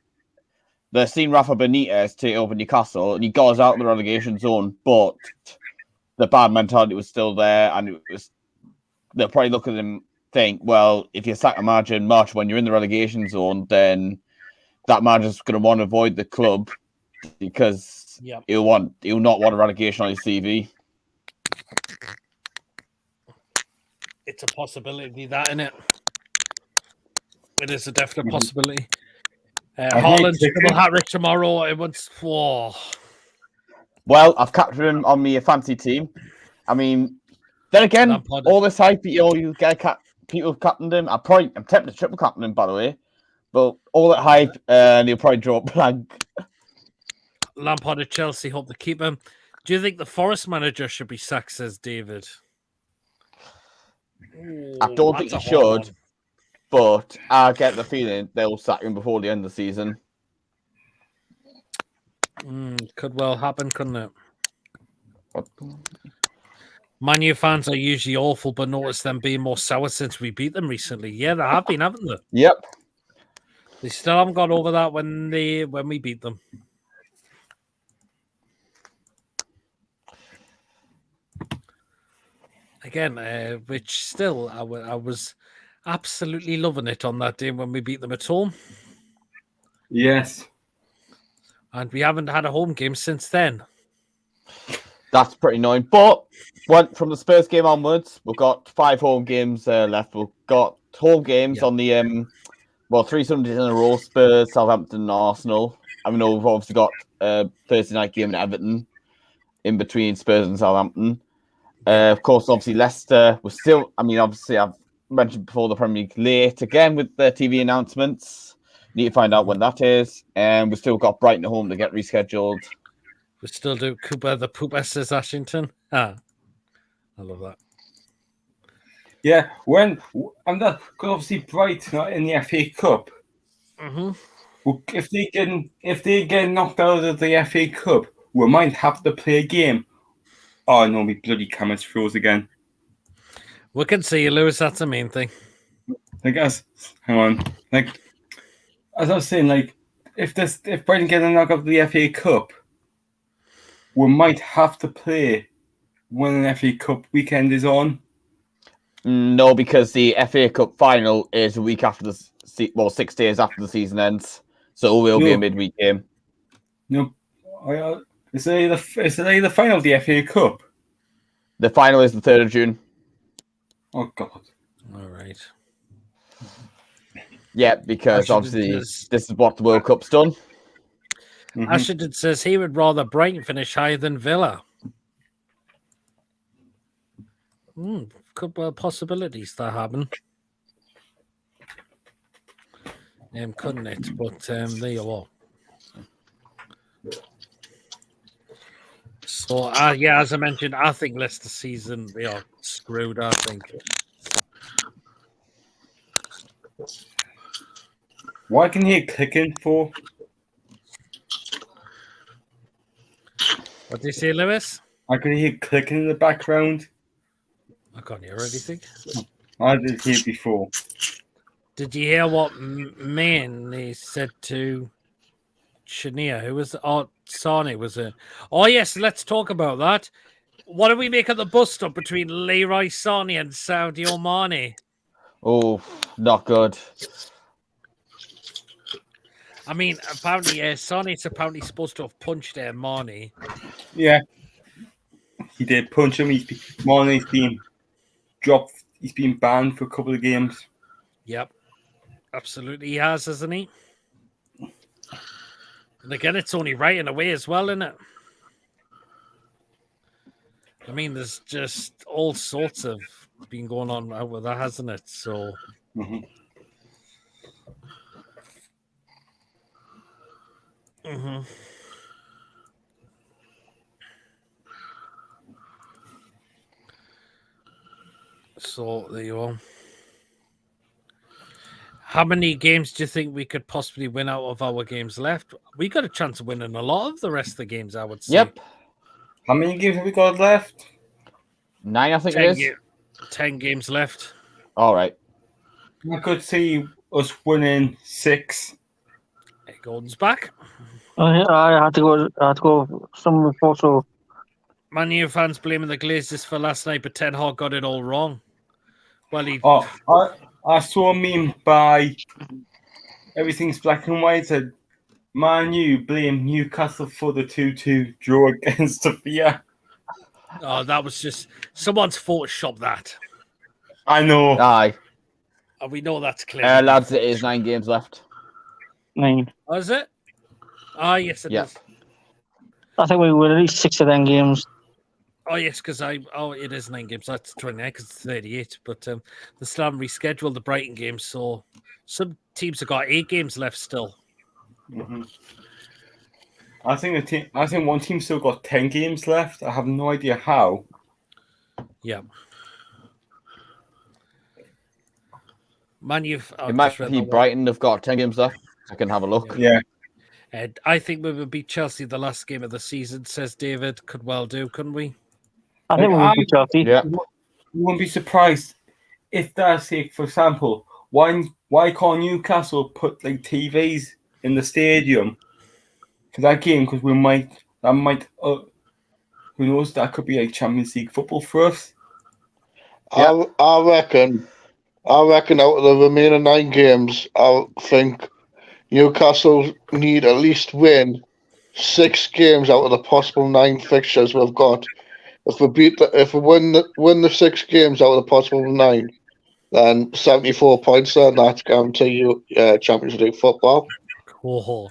they've seen Rafa Benitez take over Newcastle, and he got us out of the relegation zone, but the bad mentality was still there, and they'll probably look at him and think, well, if you sack a manager in March when you're in the relegation zone, then that manager's going to want to avoid the club because he'll not want a relegation on his CV. It's a possibility, that, isn't it? It is a definite possibility. Haaland double hat-trick tomorrow. It was Well, I've captured him on my fancy team. I mean, then again, Lampard. all this hype, you get people have captained him. I'm tempted to triple captain him, by the way. But all that hype, and he'll probably draw a blank. Lampard at Chelsea, hope to keep him. Do you think the Forest manager should be sacked, says David? I don't think he should, but I get the feeling they'll sack him before the end of the season. Could well happen, couldn't it? Man U fans are usually awful, but notice them being more sour since we beat them recently. Yeah, they have been, haven't they? Yep. They still haven't got over that when we beat them. Again, which still I was absolutely loving it on that day when we beat them at home. Yes. And we haven't had a home game since then. That's pretty annoying. But from the Spurs game onwards, we've got 5 home games left. We've got home games on the 3 Sundays in a row: Spurs, Southampton, and Arsenal. I mean, we've obviously got a Thursday night game in Everton in between Spurs and Southampton. Of course, obviously Leicester was still. I mean, obviously I've mentioned before the Premier League late again with the TV announcements. Need to find out when that is, and we've still got Brighton at home to get rescheduled. We still do Cooper the Pooper, says Ashington. I love that. Yeah, when and that because obviously Brighton not in the FA Cup. Mm-hmm. Well, if they get knocked out of the FA Cup, we might have to play a game. Oh no, my bloody camera's froze again. We can see you, Lewis. That's the main thing. Like hang on. Like as I was saying, like if Brighton get knocked out of the FA Cup, we might have to play when an FA Cup weekend is on. No, because the FA Cup final is a week after 6 days after the season ends, so it will be a midweek game. No, is it the final of the FA Cup? The final is the 3rd of June. Oh God! All right. Yeah, because obviously this is what the World Cup's done. Mm-hmm. Ashington says he would rather Brighton finish higher than Villa. Couple of possibilities that happen. Couldn't it? But there you are. So, yeah, as I mentioned, I think Leicester season, they are screwed, I think. Why can you hear clicking for? What do you say, Lewis? I can hear clicking in the background. I can't hear anything. I did hear before. Did you hear what Maine said to Chania? Who was Sani was it? Oh yes, let's talk about that. What do we make of the bus stop between Leroy Sani and Sadio Mane? Oh, not good. I mean, apparently Sani's apparently supposed to have punched Mane. Yeah, he did punch him. Mane's been dropped. He's been banned for a couple of games. Yep, absolutely he has, hasn't he? And again, it's only right in a way as well, isn't it? I mean, there's just all sorts of been going on out with that, hasn't it? So. Mm-hmm. Mm-hmm. So there you are. How many games do you think we could possibly win out of our games left? We got a chance of winning a lot of the rest of the games, I would say. Yep. How many games have we got left? 9, I think it is. 10 games left. All right. I could see us winning 6. Hey, Gordon's back. I had to go some also. Man U fans blaming the Glazers for last night, but Ten Hag got it all wrong. Well, I saw a meme by Everything's Black and White said, Man U blame Newcastle for the 2-2 draw against Sevilla. Oh, that was just someone's photoshopped that. I know. Aye. And we know that's clear. Lads, it is 9 games left. 9. Oh, is it? Ah, yes, it is. I think we win at least 6 of them games. Oh, yes, because it is 9 games. That's 29 because it's 38. But they still haven't rescheduled the Brighton game. So some teams have got 8 games left still. Mm-hmm. I think one team still got 10 games left. I have no idea how. Yeah. Man, it might be Brighton have got 10 games left. I can have a look. Yeah. And I think we would beat Chelsea the last game of the season, says David. Could well do, couldn't we? I think we would beat Chelsea. Yeah. You wouldn't be surprised if that's it. For example, why can't Newcastle put like TVs in the stadium for that game? Because who knows, that could be like Champions League football for us. Yeah. I reckon out of the remaining 9 games, I think Newcastle need at least win 6 games out of the possible 9 fixtures we've got. If we win the 6 games out of the possible 9, then 74 points there, and that's guarantee you Champions League football. Cool.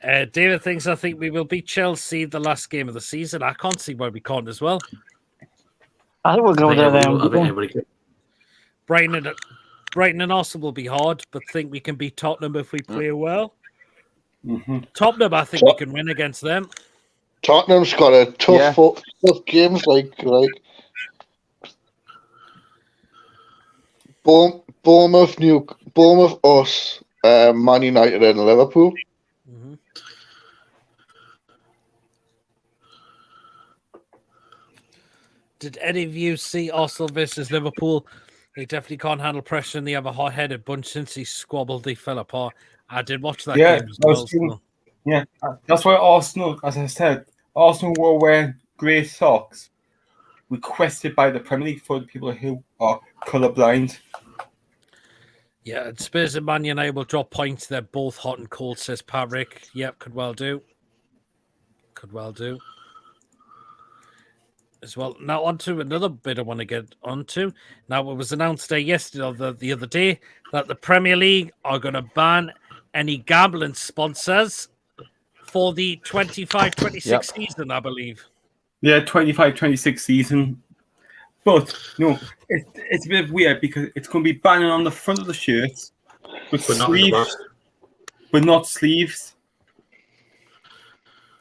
David thinks I think we will beat Chelsea the last game of the season. I can't see why we can't as well. I think we'll go there then. Brighton and Arsenal will be hard, but think we can beat Tottenham if we play well. Mm-hmm. Tottenham, I think we can win against them. Tottenham's got a tough games like Bournemouth, us, Man United, and Liverpool. Mhm. Did any of you see Arsenal versus Liverpool? They definitely can't handle pressure, and they have a hot-headed bunch. Since he squabbled, they fell apart. I did watch that Yeah, game as well. So. yeah, that's why Arsenal, as I said, Arsenal will wear grey socks, requested by the Premier League for the people who are colourblind. Yeah, and Spurs and Man United will drop points. They're both hot and cold, says Patrick. Yep, could well do. Could well do. As well. Now, on to another bit I want to get onto. Now, it was announced yesterday or the other day that the Premier League are going to ban any gambling sponsors for the 25-26 season, I believe. Yeah, 25-26 season. But, no, it's a bit weird because it's going to be banning on the front of the shirts with But not in the back. sleeves, but not sleeves.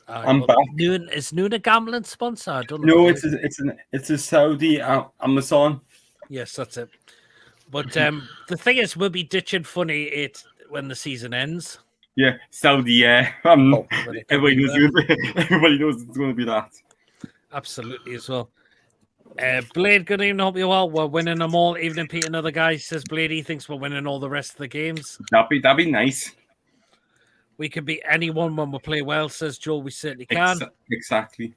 I'm back. Is Noon a gambling sponsor? I don't know. No, it's a Saudi Amazon. Yes, that's it. But the thing is, we'll be ditching funny when the season ends. Yeah, Saudi. Yeah, everybody knows it's going to be that. Absolutely, as well. Blade, good evening. Hope you well. We're winning them all. Evening, Pete. Another guy says Blade. He thinks we're winning all the rest of the games. That'd be nice. We can beat anyone when we play well, says Joe. We certainly can. Exactly.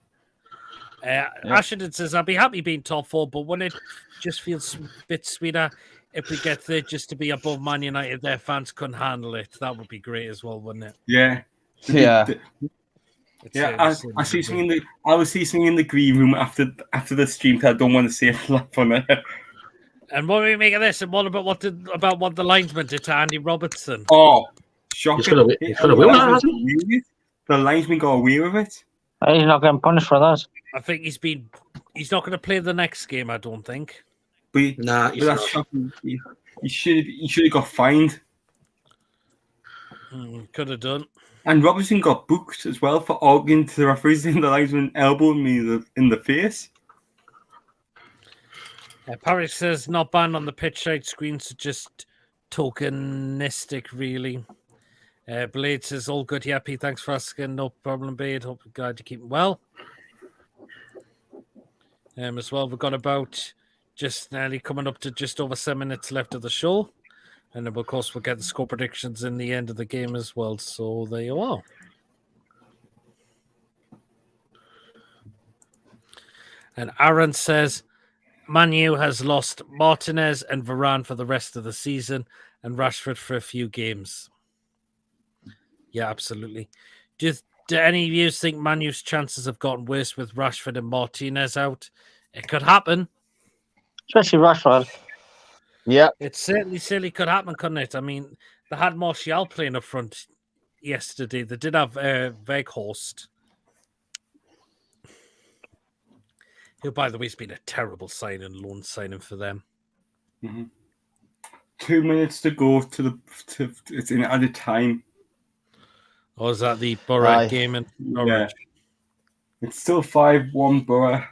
Ashington says, I'd be happy being top 4, but wouldn't it just feel a bit sweeter if we get there just to be above Man United? Their fans couldn't handle it. That would be great as well, wouldn't it? Yeah. I see something. I will see something in the green room after the stream. I don't want to see it live on it. And what do we make of this? And what about what the linesman did to Andy Robertson? Oh, shocking! He's got away with that, hasn't he? The linesman got away with it. He's not getting punished for that. I think he's not going to play the next game. I don't think. But he's that's not. shocking. He should have got fined. Could have done. And Robertson got booked as well for arguing to the referees in the linesman elbowing me in the face. Parrish says not banned on the pitch side screens, just tokenistic, really. Blade says all good, happy. Thanks for asking. No problem, Blade. Hope you're glad you're keeping well. As well, we've got about just nearly coming up to just over 7 minutes left of the show. And then, of course, we'll get the score predictions in the end of the game as well. So there you are. And Aaron says, Manu has lost Martinez and Varane for the rest of the season and Rashford for a few games. Yeah, absolutely. Do any of you think Manu's chances have gotten worse with Rashford and Martinez out? It could happen. Especially Rashford. Yeah. It certainly could happen, couldn't it? I mean, they had Martial playing up front yesterday. They did have Weghorst, who, by the way, has been a terrible loan signing for them. Mm-hmm. 2 minutes to go it's in added time. Or is that the Borough game in Norwich? Yeah. It's still 5-1 Borough.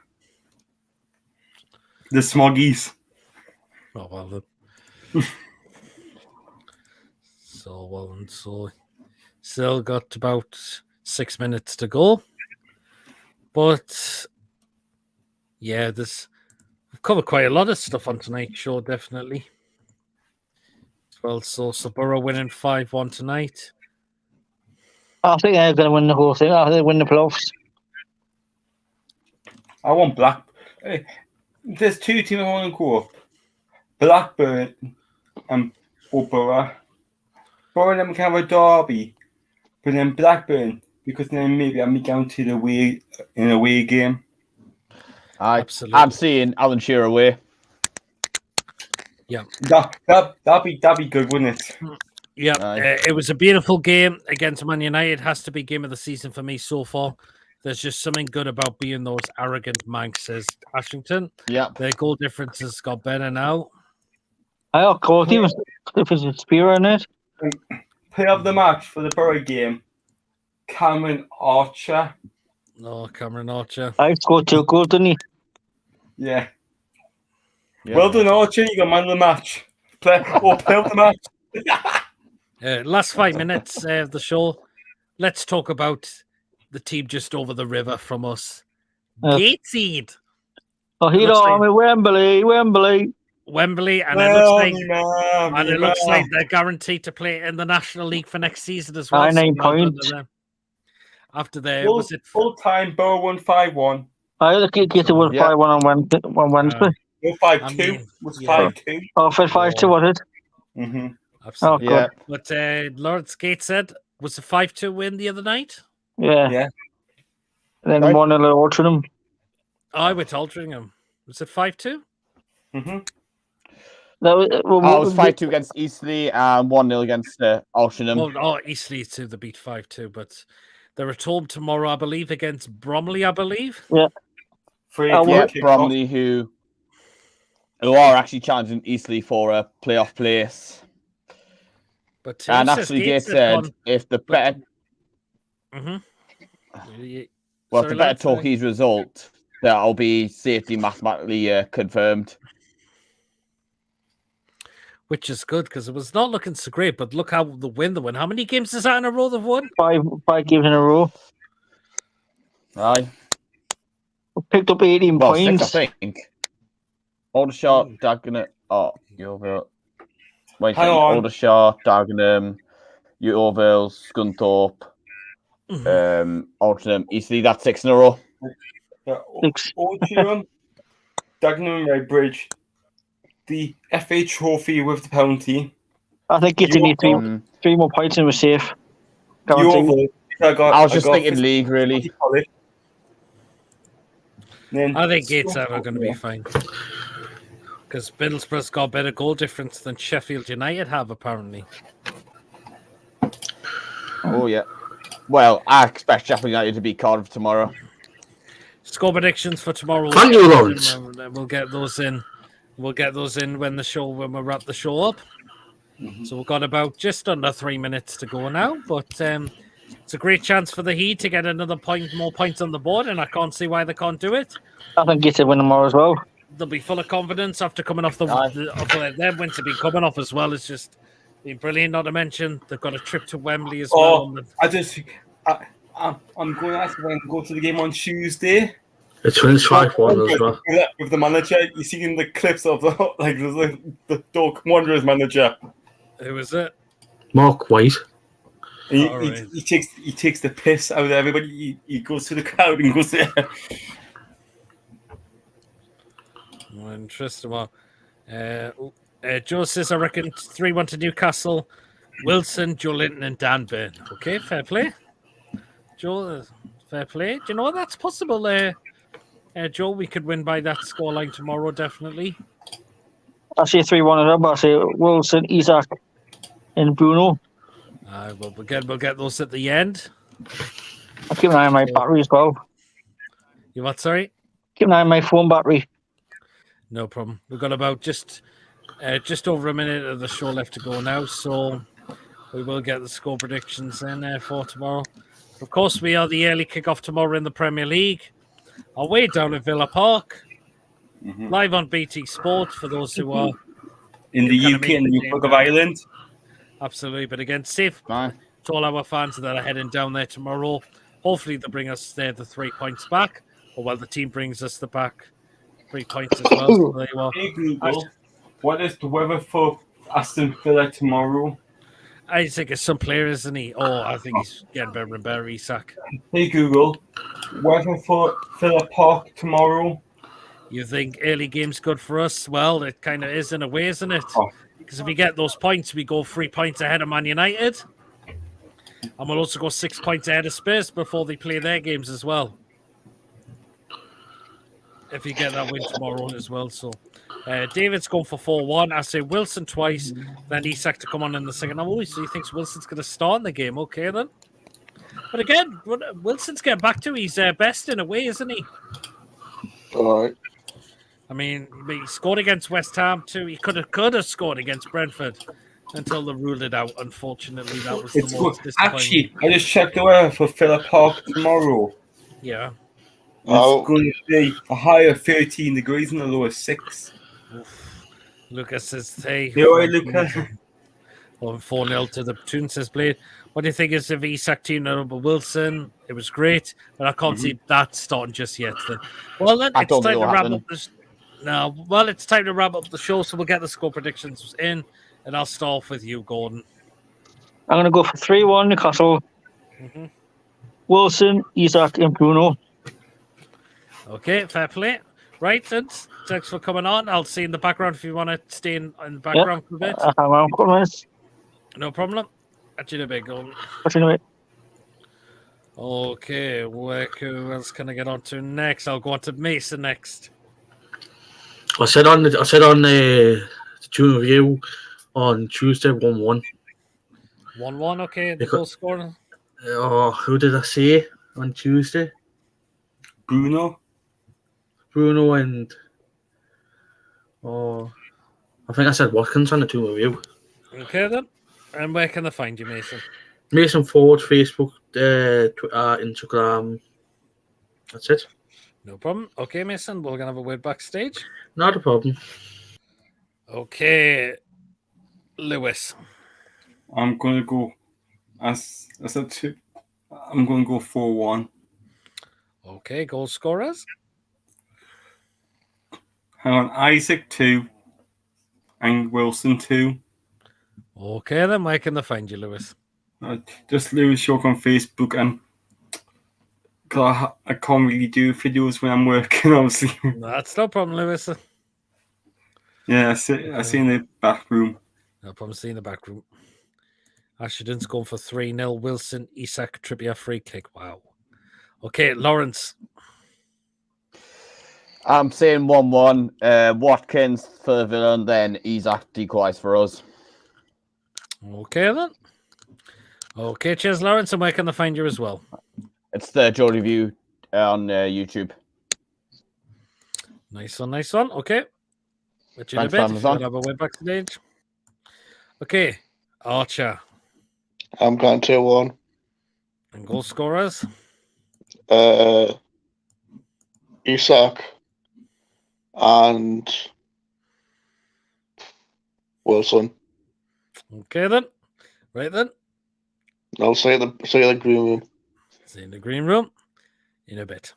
The Smoggies. Oh, well, then. So still got about 6 minutes to go. But, yeah, we've covered quite a lot of stuff on tonight's show, definitely. Well, so Borough winning 5-1 tonight. I think they're going to win the whole thing. I think they win the playoffs. I want there's 2 teams I want to go up. Blackburn and Borough. Borough then we can have a derby. But then Blackburn, because then maybe I'm guaranteed away in a away game. Absolutely. I'm seeing Alan Shearer away. Yeah. That'd be good, wouldn't it? Yeah, it was a beautiful game against Man United. Has to be game of the season for me so far. There's just something good about being those arrogant manx, says Ashington. Yeah. Their goal difference has got better now. I thought he was if it's a spear in it. Play of the match for the Borough game, Cameron Archer. No, Cameron Archer. I scored 2 goals, didn't he? Yeah. Yeah. Well done, Archie. You got man of the match. Play of the match. Last 5 minutes of the show. Let's talk about the team just over the river from us. Gateshead. Oh, he looks like- Wembley. Wembley, and it looks like they're guaranteed to play in the National League for next season as well. 9 well done to points. them. After there, was it full time? Borough won 5-1. I think Gateshead was Yeah. 5-1 on Wednesday. No, 5-2. I mean, was yeah. 5-2. Oh, 5-2 was it? Mm-hmm. absolutely. Oh, Yeah. good. But Lawrence Gateshead was a 5-2 win the other night. Yeah. Yeah. And then Right. 1-0 Altrincham. I went Altrincham. Was it 5-2? Mm-hmm. That was, I was 5-2 against Eastleigh and 1-0 against Altrincham. Oh, Eastleigh too. The beat 5-2, but they're at home tomorrow, I believe, against Bromley. I believe. Free Yeah, kick Bromley, who are actually challenging Eastleigh for a playoff place. But And actually, Gates said if the better, Mm-hmm. well, if the better Torquay's result, that'll be safety mathematically confirmed. Which is good because it was not looking so great. But look how the win they won. How many games is that in a row they've won? 5 games in a row. Aye. Picked up 18 Well, points. 6, I think. Aldershot, Dagenham. Oh, Yeovil. Wait, Hang on. Aldershot, Dagenham, Yeovil, Scunthorpe, Altrincham, Eastleigh. That's 6 in a row. Altrincham, Dagenham, Redbridge, the FA Trophy with the penalty. I think Gateshead need 3 more points and we're safe. Guaranteed. I was just thinking league, really. I think Gateshead are going to be fine. Because Middlesbrough's got better goal difference than Sheffield United have, apparently. Oh, yeah. Well, I expect Sheffield United to beat Cardiff tomorrow. Score predictions for tomorrow. Thank you, Lawrence. We'll get those in. We'll get those in when we wrap the show up. So we've got about just under 3 minutes to go now. But it's a great chance for the Heat to get another more points on the board, and I can't see why they can't do it. I think Gateshead win tomorrow as well. They'll be full of confidence after coming off their wins to be coming off as well. It's just been brilliant. Not to mention they've got a trip to Wembley as well. I'm going to ask when I go to the game on Tuesday. It's finished 5-1 as well. With the manager, you see in the clips of the Dork Wanderers manager. Who is it? Mark White. He takes the piss out of everybody. He goes to the crowd and goes there. Interesting. Well, Joe says, I reckon 3-1 to Newcastle. Wilson, Joe Linton, and Dan Byrne. Okay, fair play. Joe, fair play. Do you know what? That's possible. Joe, we could win by that scoreline tomorrow, definitely. I say 3-1 as well, but I say Wilson, Isaac, and Bruno. We'll get those at the end. I'll keep an eye on my battery as well. You what, sorry? Keep an eye on my phone battery. No problem. We've got about just over a minute of the show left to go now, so we will get the score predictions in for tomorrow. Of course, we are the early kickoff tomorrow in the Premier League. Away down at Villa Park. Live on BT Sport for those who are in the UK and the Republic of Ireland. Absolutely, but again, safe to all our fans that are heading down there tomorrow. Hopefully, they bring us the 3 points back, or the team brings us the back 3 points as well. So there you are. Hey Google, what is the weather for Aston Villa tomorrow? I think it's some player, isn't he? Oh, I think he's getting better and better, Isak. Hey Google, weather for Villa Park tomorrow? You think early game's good for us? Well, it kind of is in a way, isn't it? Because if we get those points, we go 3 points ahead of Man United. And we'll also go 6 points ahead of Spurs before they play their games as well. If you get that win tomorrow as well. So David's going for 4-1. I say Wilson twice, then Isak to come on in the second half. Oh, so he thinks Wilson's going to start in the game. Okay, then. But again, Wilson's getting back to his best in a way, isn't he? All right. I mean, he scored against West Ham too. He could have scored against Brentford until they ruled it out. Unfortunately, that was the most disappointing. Actually, I just checked the weather for Villa Park tomorrow. Yeah. Oh. It's going to be a high of 13 degrees and a low of 6. Oof. Lucas says, hey. You all right, Luca? 4-0 to the Toon says Blade. What do you think is of Isak team over Wilson? It was great, but I can't see that starting just yet. Then, well, then I it's don't time think to it'll wrap happen. up this. No, well, it's time to wrap up the show, so we'll get the score predictions in, and I'll start off with you, Gordon. I'm going to go for 3-1 Newcastle. Mm-hmm. Wilson, Isak, and Bruno. Okay, fair play. Right, then. Thanks for coming on. I'll see you in the background if you want to stay in the background for a bit. Hang on, couple minutes. No problem. Catch you in a bit, Gordon. What's anyway? Okay, who else can I get on to next? I'll go on to Mason next. I said on the June review on Tuesday 1-1. 1-1, okay. The goal scorer. Oh, who did I say on Tuesday? Bruno. And I think I said Watkins on the June review. Okay then. And where can they find you, Mason? Mason Ford, Facebook, Twitter, Instagram. That's it. No problem. Okay, Mason, we're gonna have a word backstage. Not a problem. Okay, Lewis. I'm going to go, as I said, I'm going to go 4-1. Okay, goal scorers. Hang on, Isaac 2 and Wilson 2. Okay, then where can they find you, Lewis? Just Lewis York on Facebook, and cause I can't really do videos when I'm working, obviously. That's no problem, Lewis. Yeah, I see in the back room. No problem. See in the back room. Ashton's going for 3-0. Wilson, Isak, Trippier, free kick. Wow. Okay, Lawrence. I'm saying 1-1. Watkins for the villain, then Isak decoys for us. Okay, then. Okay, cheers, Lawrence. And where can they find you as well? It's the Joe Review on YouTube. Nice one. Okay. Let you in a Thanks, bit. Amazon. We'll have a web backstage. Okay, Archer. I'm going 2-1. And goal scorers. Isak and Wilson. Okay, then. Right, then. I'll say the green room. See you in the green room in a bit.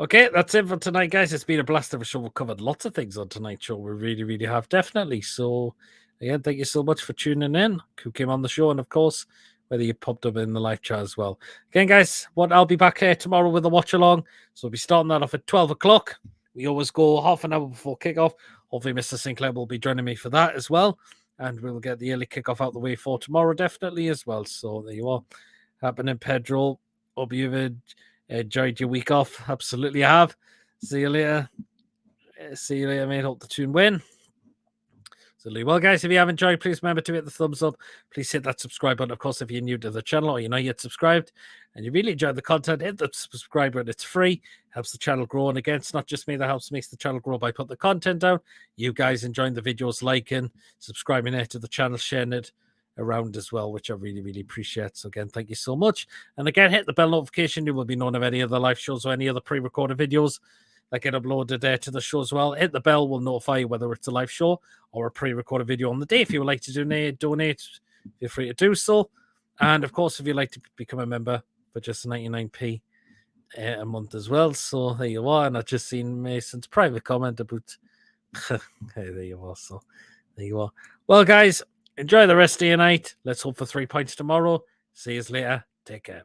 Okay, that's it for tonight, guys. It's been a blast of a show. We've covered lots of things on tonight's show. We really, really have, definitely. So, again, thank you so much for tuning in, who came on the show, and of course, whether you popped up in the live chat as well. Again, guys, I'll be back here tomorrow with a watch along. So we'll be starting that off at 12 o'clock. We always go half an hour before kickoff. Hopefully, Mr. Sinclair will be joining me for that as well. And we'll get the early kickoff out the way for tomorrow, definitely, as well. So there you are. Happening, Pedro. Hope you've enjoyed your week off. Absolutely have. See you later. Mate. Hope the Toon win. So, well, guys, if you have enjoyed, please remember to hit the thumbs up. Please hit that subscribe button. Of course, if you're new to the channel or you're not yet subscribed and you really enjoyed the content, hit the subscribe button. It's free. Helps the channel grow. And again, it's not just me that helps makes the channel grow by putting the content out. You guys enjoying the videos, liking, subscribing here to the channel, sharing it around as well, which I really, really appreciate. So again, thank you so much. And again, hit the bell notification. You will be known of any other live shows or any other pre-recorded videos that get uploaded there to the show as well. Hit the bell will notify you whether it's a live show or a pre-recorded video on the day. If you would like to donate, feel free to do so. And of course, if you'd like to become a member for just 99p a month as well. So there you are. And I've just seen Mason's private comment about hey, there you are. So there you are. Well, guys, enjoy the rest of your night. Let's hope for 3 points tomorrow. See you later. Take care.